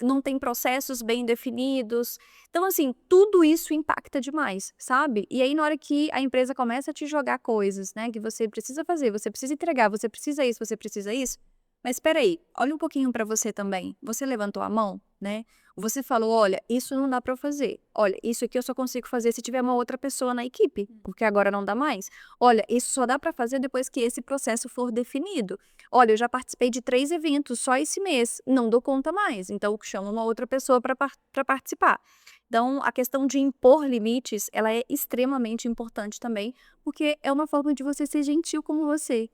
S2: não tem processos bem definidos. Então, assim, tudo isso impacta demais, sabe. E aí na hora que a empresa começa a te jogar coisas, né, que você precisa fazer, você precisa entregar, você precisa isso, mas espera aí, olha um pouquinho para você também, você levantou a mão, né. Você falou: "Olha, isso não dá para eu fazer. Olha, isso aqui eu só consigo fazer se tiver uma outra pessoa na equipe, porque agora não dá mais. Olha, isso só dá para fazer depois que esse processo for definido. Olha, eu já participei de 3 eventos só esse mês, não dou conta mais, então chama uma outra pessoa para participar". Então, a questão de impor limites, ela é extremamente importante também, porque é uma forma de você ser gentil com você.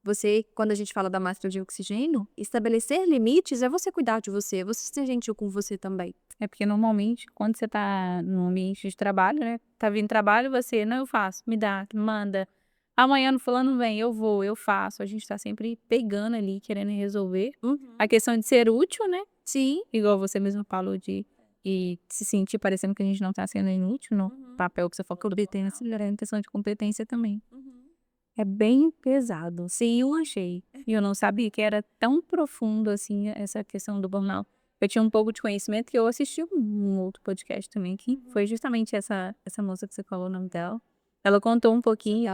S2: Você, quando a gente fala da máscara de oxigênio, estabelecer limites é você cuidar de você, é você ser gentil com você também.
S1: É porque normalmente quando você tá no ambiente de trabalho, né, tá vindo trabalho, você: "Não, eu faço, me dá, manda. Amanhã no fulano vem, eu vou, eu faço". A gente tá sempre pegando ali, querendo resolver.
S2: Uhum.
S1: A questão de ser útil, né,
S2: Sim.
S1: igual você mesmo falou de se sentir parecendo que a gente não tá sendo inútil no
S2: Uhum.
S1: papel que você falou que eu tenho essa questão de competência também.
S2: Uhum.
S1: É bem pesado. Sim, eu achei. E eu não sabia que era tão profundo assim essa questão do burnout. Eu tinha um pouco de conhecimento que eu assisti um outro podcast também, que foi justamente essa moça que você falou o nome dela. Ela contou um pouquinho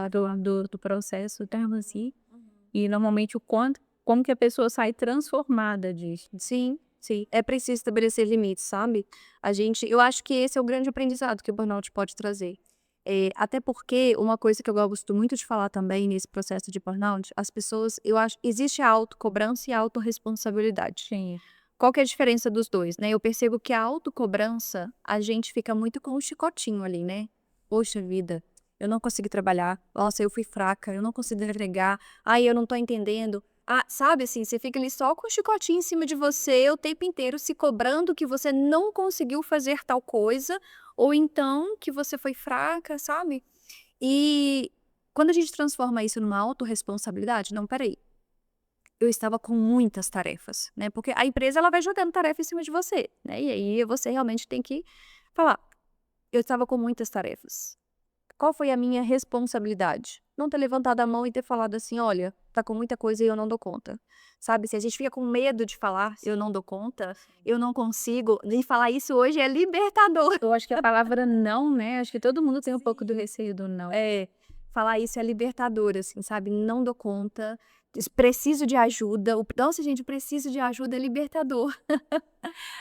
S1: do processo dela, assim, e normalmente como que a pessoa sai transformada disso.
S2: Sim, sim. É preciso estabelecer limites, sabe. Eu acho que esse é o grande aprendizado que o burnout pode trazer. Até porque uma coisa que eu gosto muito de falar também nesse processo de burnout, as pessoas, eu acho, existe a autocobrança e a autorresponsabilidade.
S1: Sim.
S2: Qual que é a diferença dos dois, né? Eu percebo que a autocobrança, a gente fica muito com o chicotinho ali, né? Poxa vida, eu não consegui trabalhar. Nossa, eu fui fraca, eu não consegui entregar. Ai, eu não tô entendendo. Ah, sabe assim, você fica ali só com o chicotinho em cima de você o tempo inteiro, se cobrando que você não conseguiu fazer tal coisa, ou então que você foi fraca, sabe? E quando a gente transforma isso numa autorresponsabilidade, não, peraí, eu estava com muitas tarefas, né? Porque a empresa ela vai jogando tarefa em cima de você, né? E aí você realmente tem que falar: eu estava com muitas tarefas. Qual foi a minha responsabilidade? Não ter levantado a mão e ter falado assim: olha, tá com muita coisa e eu não dou conta. Sabe? Se a gente fica com medo de falar, eu não dou conta, eu não consigo, e falar isso hoje é libertador.
S1: Eu acho que a palavra não, né, acho que todo mundo tem um pouco do receio do não.
S2: Falar isso é libertador, assim, sabe? Não dou conta, preciso de ajuda. Nossa, gente, preciso de ajuda é libertador.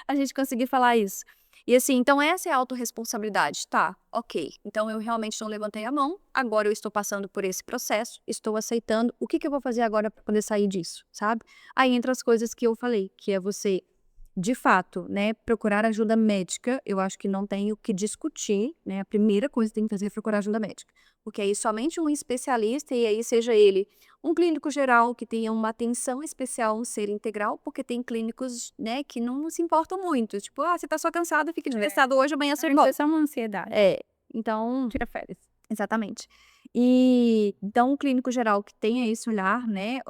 S2: A gente conseguir falar isso. E assim, então essa é a autorresponsabilidade. Tá, ok. Então eu realmente não levantei a mão, agora eu estou passando por esse processo, estou aceitando. O que que eu vou fazer agora para poder sair disso, sabe? Aí entra as coisas que eu falei, que é você de fato, né, procurar ajuda médica, eu acho que não tem o que discutir, né, a primeira coisa que tem que fazer é procurar ajuda médica, porque aí somente um especialista, e aí seja ele um clínico geral que tenha uma atenção especial, um ser integral, porque tem clínicos, né, que não se importam muito, tipo, ah, você tá só cansada, fica descansado hoje, amanhã você volta.
S1: Isso é uma ansiedade.
S2: Então,
S1: Tira férias.
S2: exatamente. E então um clínico geral que tenha esse olhar, né,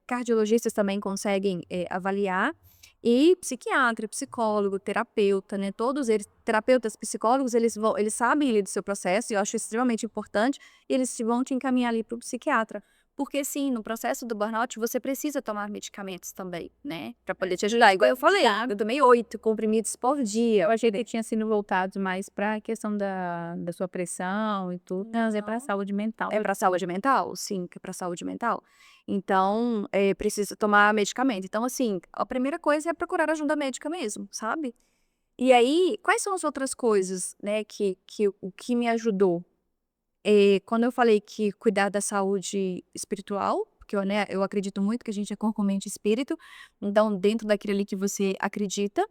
S2: cardiologistas também conseguem, avaliar, e psiquiatra, psicólogo, terapeuta, né, todos eles terapeutas, psicólogos, eles sabem ali do seu processo, e eu acho extremamente importante, e eles vão te encaminhar ali para o psiquiatra. Porque sim, no processo do burnout você precisa tomar medicamentos também, né, para poder te ajudar. Igual eu falei, eu tomei 8 comprimidos por dia.
S1: Eu achei que tinha sido voltado mais para a questão da sua pressão e tudo, mas é para a
S2: Não.
S1: saúde mental.
S2: É para saúde mental? Sim, que é para saúde mental. Então, precisa tomar medicamento. Então, assim, a primeira coisa é procurar ajuda médica mesmo, sabe? E aí, quais são as outras coisas, né, o que me ajudou? Quando eu falei que cuidar da saúde espiritual, porque eu, né, eu acredito muito que a gente é corpo, mente e espírito, então dentro daquilo ali que você acredita,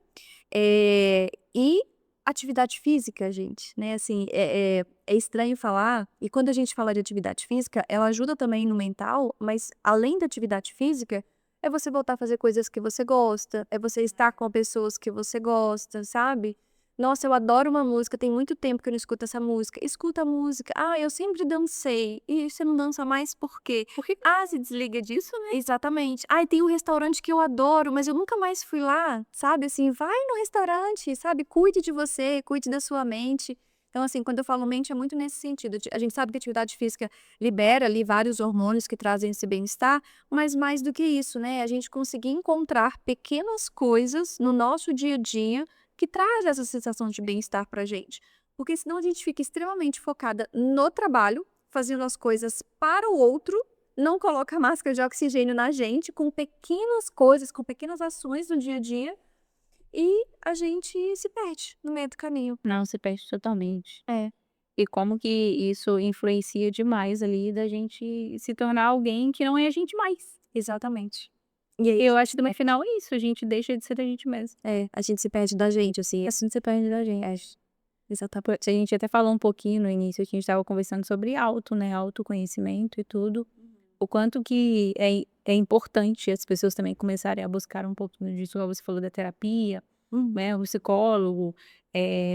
S2: e atividade física, gente, né, assim, é estranho falar, e quando a gente fala de atividade física, ela ajuda também no mental, mas além da atividade física, é você voltar a fazer coisas que você gosta, é você estar com pessoas que você gosta, sabe? Nossa, eu adoro uma música, tem muito tempo que eu não escuto essa música. Escuta a música. Ah, eu sempre dancei. E você não dança mais por quê?
S1: Porque se desliga disso, né?
S2: Exatamente. Ai, tem um restaurante que eu adoro, mas eu nunca mais fui lá, sabe? Assim, vai no restaurante, sabe? Cuide de você, cuide da sua mente. Então, assim, quando eu falo mente, é muito nesse sentido. A gente sabe que a atividade física libera ali vários hormônios que trazem esse bem-estar, mas mais do que isso, né? A gente conseguir encontrar pequenas coisas no nosso dia a dia que traz essa sensação de bem-estar pra gente. Porque senão a gente fica extremamente focada no trabalho, fazendo as coisas para o outro, não coloca máscara de oxigênio na gente, com pequenas coisas, com pequenas ações do dia a dia, e a gente se perde no meio do caminho.
S1: Não, se perde totalmente.
S2: É,
S1: E como que isso influencia demais ali da gente se tornar alguém que não é a gente mais.
S2: exatamente. E aí,
S1: E eu acho que no final é isso, a gente deixa de ser a gente mesmo.
S2: a gente se perde da gente, assim, assim se perde da gente. Exatamente.
S1: A gente até falou um pouquinho no início, que a gente estava conversando sobre né, autoconhecimento e tudo. O quanto que é importante as pessoas também começarem a buscar um pouquinho disso, igual você falou da terapia, né, o psicólogo,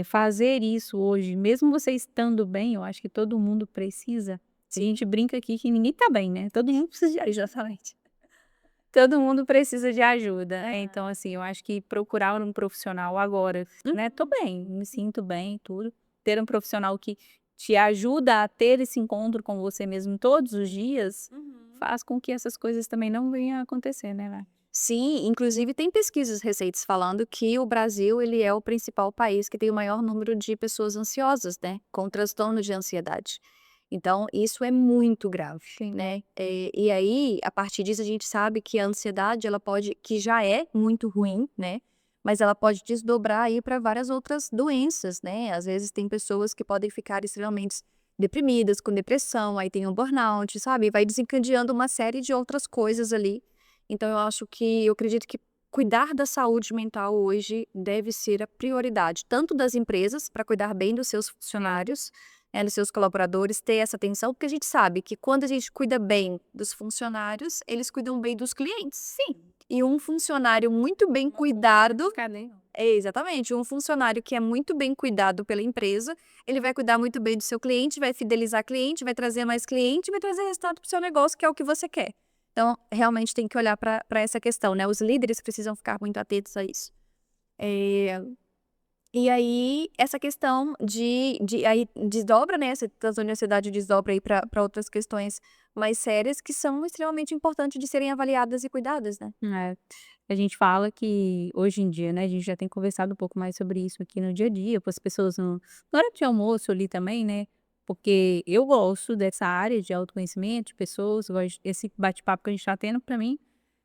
S1: fazer isso hoje, mesmo você estando bem, eu acho que todo mundo precisa. A gente brinca aqui que ninguém tá bem, né? Todo mundo precisa de ajuda.
S2: Exatamente.
S1: Todo mundo precisa de ajuda. Então, assim, eu acho que procurar um profissional agora, né? Tô bem, me sinto bem, e tudo. Ter um profissional que te ajuda a ter esse encontro com você mesmo todos os dias, faz com que essas coisas também não venham a acontecer, né, Ná?
S2: Sim, inclusive tem pesquisas recentes falando que o Brasil ele é o principal país que tem o maior número de pessoas ansiosas, né, com transtorno de ansiedade. Então, isso é muito grave,
S1: Sim.
S2: né? E aí, a partir disso, a gente sabe que a ansiedade, ela pode, que já é muito ruim, né? Mas ela pode desdobrar aí para várias outras doenças, né? Às vezes tem pessoas que podem ficar extremamente deprimidas, com depressão, aí tem o burnout, sabe? Vai desencadeando uma série de outras coisas ali. Então eu acredito que cuidar da saúde mental hoje deve ser a prioridade, tanto das empresas, para cuidar bem dos seus funcionários, dos seus colaboradores, ter essa atenção, porque a gente sabe que quando a gente cuida bem dos funcionários, eles cuidam bem dos clientes. Sim. E um funcionário muito bem cuidado. Exatamente, um funcionário que é muito bem cuidado pela empresa, ele vai cuidar muito bem do seu cliente, vai fidelizar cliente, vai trazer mais cliente, vai trazer resultado para o seu negócio, que é o que você quer. Então, realmente tem que olhar para essa questão, né? Os líderes precisam ficar muito atentos a isso. E aí, essa questão aí desdobra, né? Essa transuniversalidade desdobra aí para outras questões mais sérias que são extremamente importantes de serem avaliadas e cuidadas, né?
S1: É. A gente fala que hoje em dia, né, a gente já tem conversado um pouco mais sobre isso aqui no dia a dia, com as pessoas na hora de almoço ali também, né? Porque eu gosto dessa área de autoconhecimento de pessoas, esse bate-papo que a gente está tendo, para mim,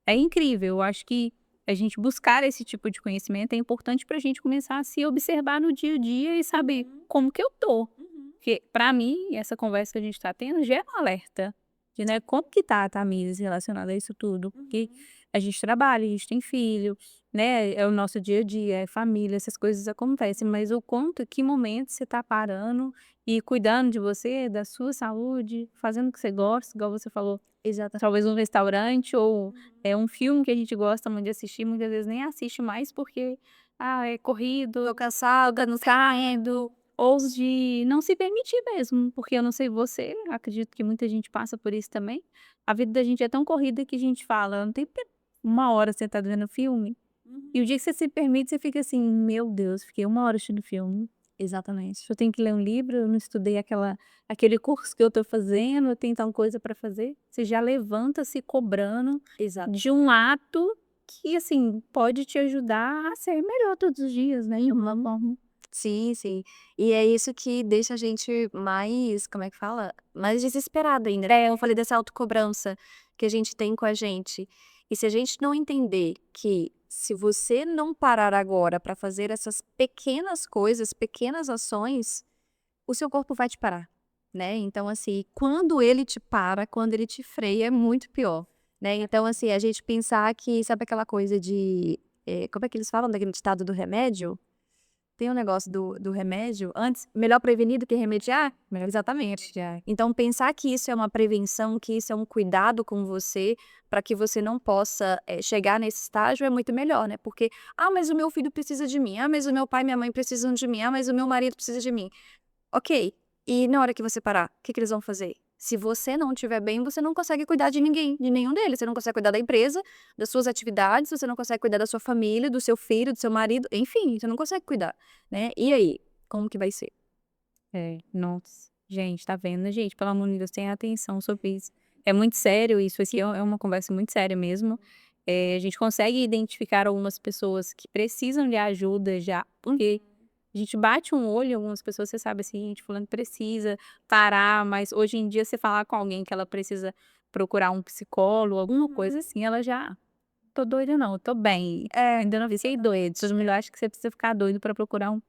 S1: é incrível. Eu acho que a gente buscar esse tipo de conhecimento é importante para a gente começar a se observar no dia a dia e saber como que eu tô. Porque, para mim, essa conversa que a gente está tendo gera um alerta de, né, como que tá a Tamires relacionada a isso tudo. Porque a gente trabalha, a gente tem filho, né? É o nosso dia a dia, é família, essas coisas acontecem. Mas o quanto, que momento você tá parando e cuidando de você, da sua saúde, fazendo o que você gosta, igual você falou,
S2: Exatamente.
S1: talvez um restaurante ou é um filme que a gente gosta muito de assistir, muitas vezes nem assiste mais porque é corrido,
S2: Tô cansada, não
S1: caindo, ou de não se permitir mesmo, porque eu não sei você, acredito que muita gente passa por isso também. A vida da gente é tão corrida que a gente fala, não tem 1 hora sentado vendo filme, e o dia que você se permite, você fica assim: "Meu Deus, fiquei 1 hora assistindo filme.
S2: Exatamente.
S1: Eu tenho que ler um livro, eu não estudei aquele curso que eu tô fazendo, eu tenho tal coisa para fazer". Você já levanta se cobrando
S2: Exato.
S1: de um ato que, assim, pode te ajudar a ser melhor todos os dias, né, de uma forma.
S2: Sim, sim. E é isso que deixa a gente mais, como é que fala? Mais desesperada ainda, né? Eu falei dessa autocobrança que a gente tem com a gente. E se a gente não entender que se você não parar agora para fazer essas pequenas coisas, pequenas ações, o seu corpo vai te parar, né? Então, assim, quando ele te para, quando ele te freia, é muito pior, né? Então, assim, a gente pensar que, sabe aquela coisa de, como é que eles falam daquele ditado do remédio? Tem um negócio do remédio, antes melhor prevenir do que remediar? Exatamente. Então pensar que isso é uma prevenção, que isso é um cuidado com você, para que você não possa, chegar nesse estágio é muito melhor, né, porque: "Ah, mas o meu filho precisa de mim. Ah, mas o meu pai e minha mãe precisam de mim. Ah, mas o meu marido precisa de mim". Ok, e na hora que você parar, o que que eles vão fazer? Se você não estiver bem, você não consegue cuidar de ninguém, de nenhum deles. Você não consegue cuidar da empresa, das suas atividades, você não consegue cuidar da sua família, do seu filho, do seu marido, enfim, você não consegue cuidar, né. E aí, como que vai ser?
S1: É, nossa. Gente, tá vendo? Gente, pelo amor de Deus, tenha atenção sobre isso. É muito sério isso aqui, é uma conversa muito séria mesmo. A gente consegue identificar algumas pessoas que precisam de ajuda já, porque a gente bate um olho em algumas pessoas, você sabe assim: "Gente, fulano precisa parar", mas hoje em dia você falar com alguém que ela precisa procurar um psicólogo, alguma coisa assim, ela já: "Tô doida não, eu tô bem". Ainda não vi, "Você é doido", todo mundo acha que você precisa ficar doido pra procurar um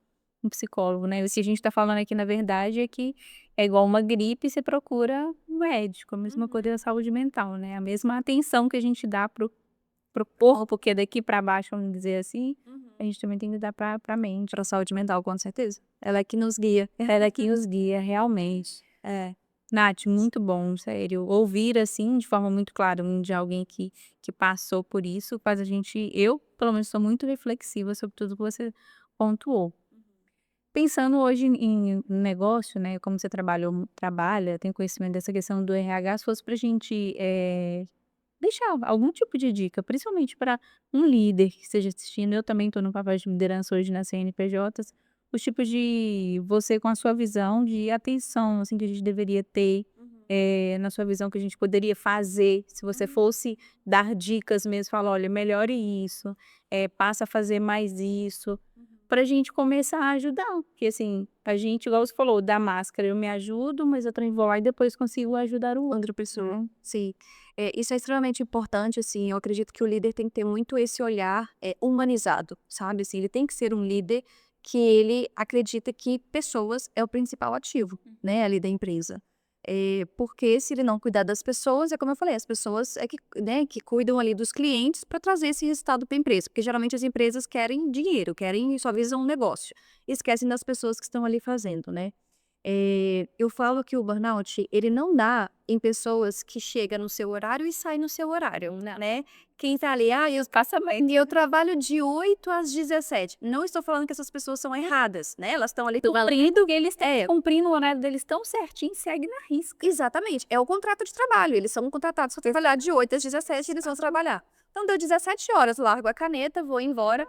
S1: psicólogo, né. O que a gente tá falando aqui, na verdade, é que é igual uma gripe, você procura um médico, a mesma coisa da saúde mental, né, a mesma atenção que a gente dá pro corpo, que é daqui pra baixo, vamos dizer assim, a gente também tem que dar pra mente.
S2: Pra saúde mental, com certeza. Ela é que nos guia.
S1: Ela é que nos guia, realmente.
S2: É.
S1: Nath, muito bom, sério. Ouvir, assim, de forma muito clara, de alguém que passou por isso, faz a gente eu, pelo menos, sou muito reflexiva sobre tudo que você pontuou. Pensando hoje em negócio, né, como você trabalha, tem conhecimento dessa questão do RH, se fosse pra gente, deixar algum tipo de dica, principalmente para um líder que esteja assistindo, eu também estou no papel de liderança hoje nas CNPJs, os tipos de você com a sua visão de atenção, assim, que a gente deveria ter, na sua visão, que a gente poderia fazer, se você fosse dar dicas mesmo, falar: "Olha, melhore isso, passa a fazer mais isso", pra gente começar a ajudar, porque assim, a gente, igual você falou, da máscara, eu me ajudo, mas eu também vou lá e depois consigo ajudar o outro.
S2: Outra pessoa. Sim. Isso é extremamente importante, assim, eu acredito que o líder tem que ter muito esse olhar, humanizado, sabe, assim, ele tem que ser um líder que ele acredita que pessoas é o principal ativo, né, ali da empresa. Porque se ele não cuidar das pessoas, é como eu falei, as pessoas é que, né, que cuidam ali dos clientes para trazer esse resultado para a empresa. Porque geralmente as empresas querem dinheiro, querem, só visam um negócio. Esquecem das pessoas que estão ali fazendo, né? Eu falo que o burnout, ele não dá em pessoas que chegam no seu horário e saem no seu horário, né? Quem tá ali, eu trabalho de 8 às 17. Não estou falando que essas pessoas são erradas, né? Elas estão ali
S1: Cumprindo, eles estão cumprindo o horário deles tão certinho, segue na risca.
S2: Exatamente, é o contrato de trabalho. Eles são contratados para trabalhar de 8 às 17, eles vão trabalhar. Então deu 17 horas, largo a caneta, vou embora.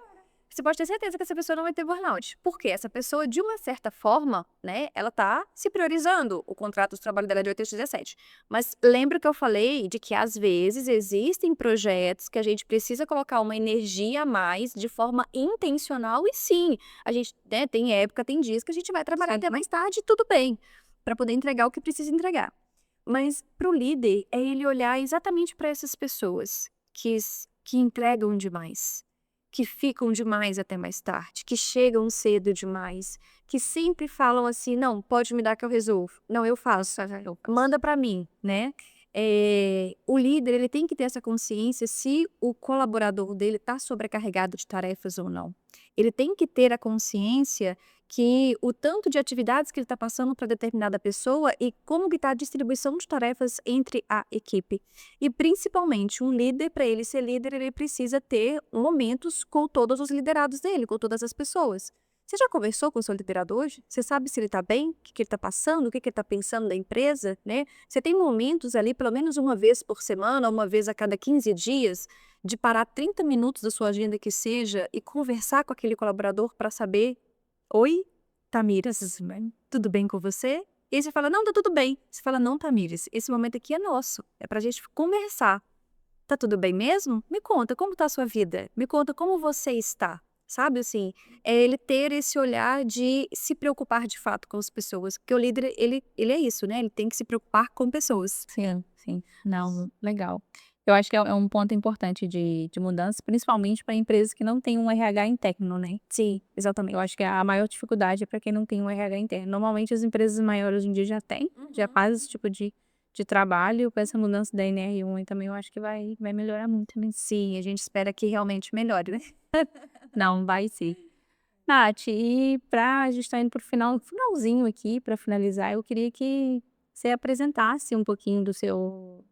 S2: Você pode ter certeza que essa pessoa não vai ter burnout. Porque essa pessoa, de uma certa forma, né, ela tá se priorizando. O contrato de trabalho dela é de 8 às 17. Mas lembra que eu falei de que, às vezes, existem projetos que a gente precisa colocar uma energia a mais de forma intencional. E sim, a gente, né, tem época, tem dias que a gente vai trabalhar até mais tarde e tudo bem, para poder entregar o que precisa entregar. Mas para o líder, é ele olhar exatamente para essas pessoas que entregam demais, que ficam demais até mais tarde, que chegam cedo demais, que sempre falam assim, não, pode me dar que eu resolvo. Não, eu faço, manda para mim, né? O líder, ele tem que ter essa consciência se o colaborador dele está sobrecarregado de tarefas ou não. Ele tem que ter a consciência que o tanto de atividades que ele está passando para determinada pessoa e como que está a distribuição de tarefas entre a equipe. E principalmente um líder, para ele ser líder, ele precisa ter momentos com todos os liderados dele, com todas as pessoas. Você já conversou com o seu liderado hoje? Você sabe se ele está bem? O que ele está passando? O que ele está pensando da empresa? Né? Você tem momentos ali, pelo menos uma vez por semana, uma vez a cada 15 dias, de parar 30 minutos da sua agenda que seja e conversar com aquele colaborador para saber: oi, Tamires, tudo bem com você? E aí você fala: não, tá tudo bem. Você fala: não, Tamires, esse momento aqui é nosso, é pra gente conversar. Tá tudo bem mesmo? Me conta, como tá a sua vida? Me conta como você está. Sabe, assim, é ele ter esse olhar de se preocupar de fato com as pessoas, porque o líder, ele é isso, né? Ele tem que se preocupar com pessoas.
S1: Sim, sim. Não, legal. Eu acho que é um ponto importante de mudança, principalmente para empresas que não têm um RH interno, né?
S2: Sim,
S1: Eu
S2: exatamente.
S1: acho que a maior dificuldade é para quem não tem um RH interno. Normalmente as empresas maiores hoje em dia já têm, já fazem esse tipo de trabalho. Com essa mudança da NR1 também eu acho que vai melhorar muito, né?
S2: Sim, a gente espera que realmente melhore, né?
S1: Não, vai sim. Nath, e a gente está indo para o finalzinho aqui, para finalizar, eu queria que você apresentasse um pouquinho do seu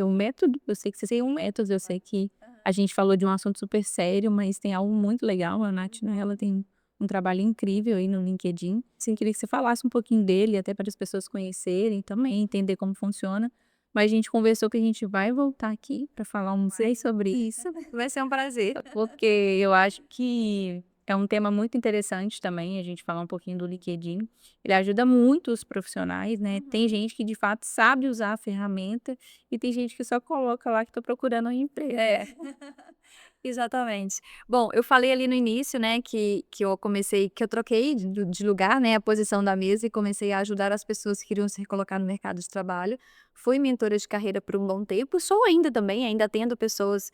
S1: método. Eu sei que você tem um método, eu sei que a gente falou de um assunto super sério, mas tem algo muito legal. A Nath, né, ela tem um trabalho incrível aí no LinkedIn. Sim, queria que você falasse um pouquinho dele, até para as pessoas conhecerem também, entender como funciona. Mas a gente conversou que a gente vai voltar aqui para falar mais sobre isso,
S2: Vai ser um prazer.
S1: porque eu acho que é um tema muito interessante também, a gente falar um pouquinho do LinkedIn. Ele ajuda muito os profissionais, né? Tem gente que de fato sabe usar a ferramenta e tem gente que só coloca lá que está procurando um emprego.
S2: Exatamente. Bom, eu falei ali no início, né, que eu troquei de lugar, né, a posição da mesa e comecei a ajudar as pessoas que queriam se recolocar no mercado de trabalho. Fui mentora de carreira por um bom tempo, sou ainda também, ainda atendo pessoas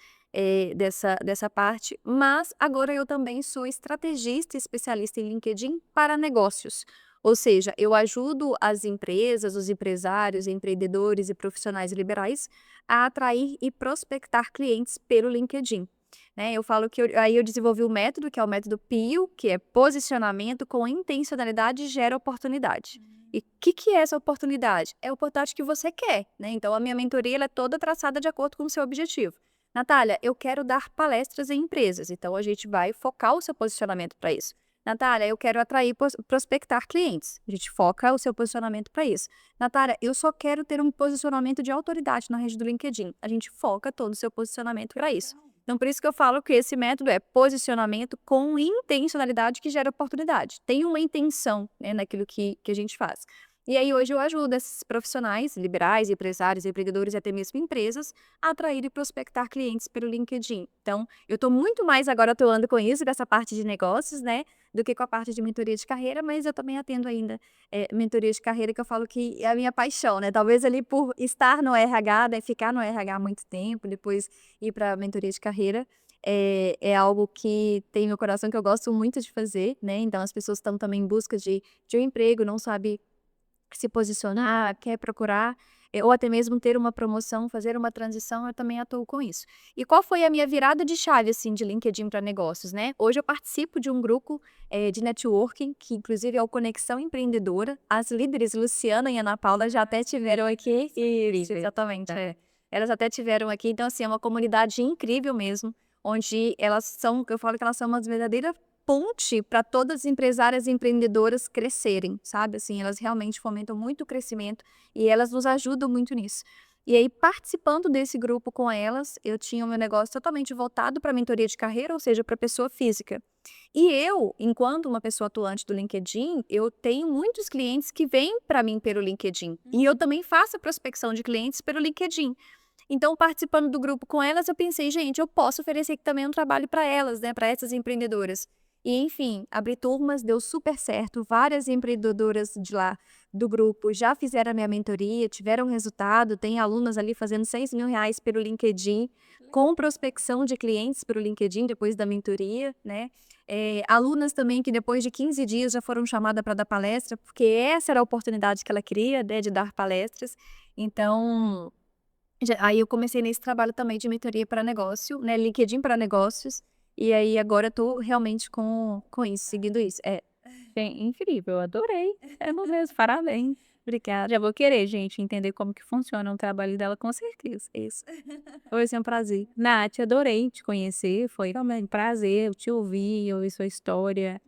S2: dessa parte, mas agora eu também sou estrategista e especialista em LinkedIn para negócios. Ou seja, eu ajudo as empresas, os empresários, empreendedores e profissionais liberais a atrair e prospectar clientes pelo LinkedIn. Né, eu falo que aí eu desenvolvi o método, que é o método PIO, que é posicionamento com intencionalidade gera oportunidade. E o que é essa oportunidade? É a oportunidade que você quer, né? Então, a minha mentoria ela é toda traçada de acordo com o seu objetivo. Natália, eu quero dar palestras em empresas, então a gente vai focar o seu posicionamento para isso. Natália, eu quero atrair, prospectar clientes. A gente foca o seu posicionamento para isso. Natália, eu só quero ter um posicionamento de autoridade na rede do LinkedIn. A gente foca todo o seu posicionamento para isso. Então, por isso que eu falo que esse método é posicionamento com intencionalidade que gera oportunidade. Tem uma intenção, né, naquilo que a gente faz. E aí, hoje eu ajudo esses profissionais, liberais, empresários, empreendedores e até mesmo empresas a atrair e prospectar clientes pelo LinkedIn. Então, eu estou muito mais agora atuando com isso, dessa parte de negócios, né, do que com a parte de mentoria de carreira, mas eu também atendo ainda mentoria de carreira, que eu falo que é a minha paixão, né? Talvez ali por estar no RH, né, ficar no RH há muito tempo, depois ir para a mentoria de carreira, é algo que tem meu coração, que eu gosto muito de fazer, né, então as pessoas estão também em busca de um emprego, não sabe se posicionar, quer procurar, ou até mesmo ter uma promoção, fazer uma transição, eu também atuo com isso. E qual foi a minha virada de chave, assim, de LinkedIn para negócios, né? Hoje eu participo de um grupo de networking, que inclusive é o Conexão Empreendedora. As líderes Luciana e Ana Paula já até tiveram aqui. Isso, exatamente. Elas até tiveram aqui, então assim, é uma comunidade incrível mesmo, onde elas são, eu falo que elas são umas verdadeiras ponte para todas as empresárias e empreendedoras crescerem, sabe, assim, elas realmente fomentam muito o crescimento e elas nos ajudam muito nisso. E aí, participando desse grupo com elas, eu tinha o meu negócio totalmente voltado para mentoria de carreira, ou seja, para pessoa física. E eu, enquanto uma pessoa atuante do LinkedIn, eu tenho muitos clientes que vêm para mim pelo LinkedIn. E eu também faço a prospecção de clientes pelo LinkedIn. Então, participando do grupo com elas, eu pensei, gente, eu posso oferecer aqui também um trabalho para elas, né, para essas empreendedoras. E, enfim, abri turmas, deu super certo. Várias empreendedoras de lá do grupo já fizeram a minha mentoria, tiveram resultado. Tem alunas ali fazendo R$ 6.000 pelo LinkedIn, com prospecção de clientes pelo LinkedIn depois da mentoria, né? Alunas também que depois de 15 dias já foram chamadas para dar palestra, porque essa era a oportunidade que ela queria, né, de dar palestras. Então, aí eu comecei nesse trabalho também de mentoria para negócio, né, LinkedIn para negócios, e aí agora eu tô realmente com isso, seguindo isso.
S1: Incrível, adorei. É bom mesmo, parabéns.
S2: Obrigada.
S1: Já vou querer, gente, entender como que funciona o trabalho dela, com certeza.
S2: Isso. Foi, assim, um prazer.
S1: Nath, adorei te conhecer, foi realmente um prazer te ouvir, ouvir sua história.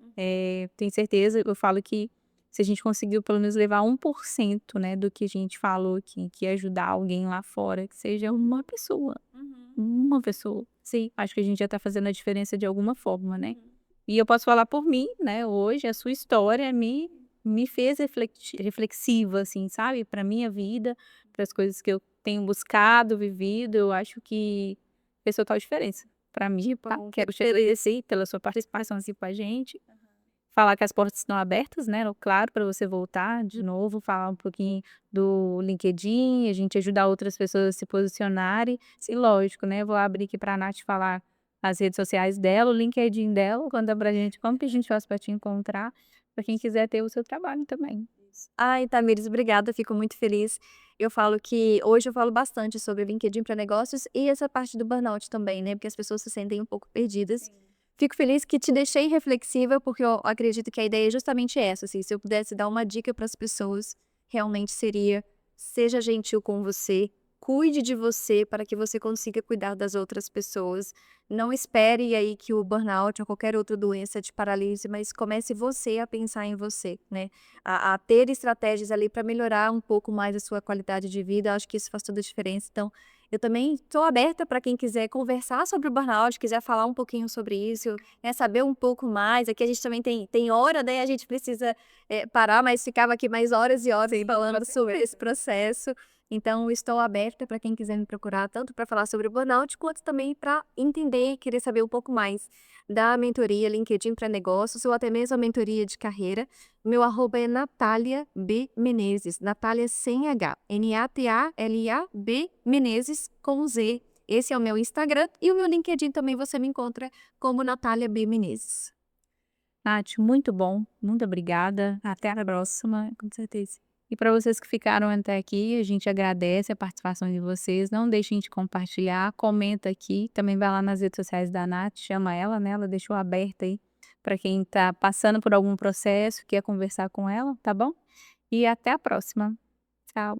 S1: Tenho certeza, eu falo que se a gente conseguiu pelo menos levar 1%, né, do que a gente falou aqui, que ia ajudar alguém lá fora, que seja uma pessoa.
S2: Sim.
S1: Acho que a gente já tá fazendo a diferença de alguma forma, né. E eu posso falar por mim, né, hoje a sua história me fez reflexiva, assim, sabe, para minha vida, para as coisas que eu tenho buscado, vivido, eu acho que fez total diferença para mim, tá.
S2: Bom.
S1: Quero te agradecer pela sua participação, assim, com a gente, falar que as portas estão abertas, né, claro, para você voltar de novo, falar um pouquinho do LinkedIn, a gente ajudar outras pessoas a se posicionarem. E lógico, né, vou abrir aqui para a Nath falar as redes sociais dela, o LinkedIn dela, conta pra gente como que a gente faz para te encontrar, para quem quiser ter o seu trabalho também.
S2: Ai, Tamires, obrigada, fico muito feliz. Eu falo que hoje eu falo bastante sobre LinkedIn para negócios e essa parte do burnout também, né, porque as pessoas se sentem um pouco perdidas. Fico feliz que te deixei reflexiva, porque eu acredito que a ideia é justamente essa, assim, se eu pudesse dar uma dica para as pessoas, realmente seria: seja gentil com você, cuide de você para que você consiga cuidar das outras pessoas. Não espere aí que o burnout ou qualquer outra doença te paralise, mas comece você a pensar em você, né? A ter estratégias ali para melhorar um pouco mais a sua qualidade de vida. Eu acho que isso faz toda a diferença. Então, eu também estou aberta para quem quiser conversar sobre o burnout, quiser falar um pouquinho sobre isso, né, saber um pouco mais. Aqui a gente também tem hora, né? A gente precisa parar, mas ficava aqui mais horas e horas falando sobre esse processo. Então, estou aberta para quem quiser me procurar, tanto para falar sobre o burnout, quanto também para entender, querer saber um pouco mais da mentoria LinkedIn para negócios, ou até mesmo a mentoria de carreira. Meu arroba é Natália B. Menezes, Natália sem H, Natalab Menezes com Z. Esse é o meu Instagram e o meu LinkedIn também você me encontra como Natália B. Menezes.
S1: Nath, muito bom, muito obrigada, até a próxima.
S2: Com certeza.
S1: E para vocês que ficaram até aqui, a gente agradece a participação de vocês. Não deixem de compartilhar, comenta aqui. Também vai lá nas redes sociais da Nath, chama ela, né? Ela deixou aberta aí para quem está passando por algum processo, quer conversar com ela, tá bom? E até a próxima. Tchau.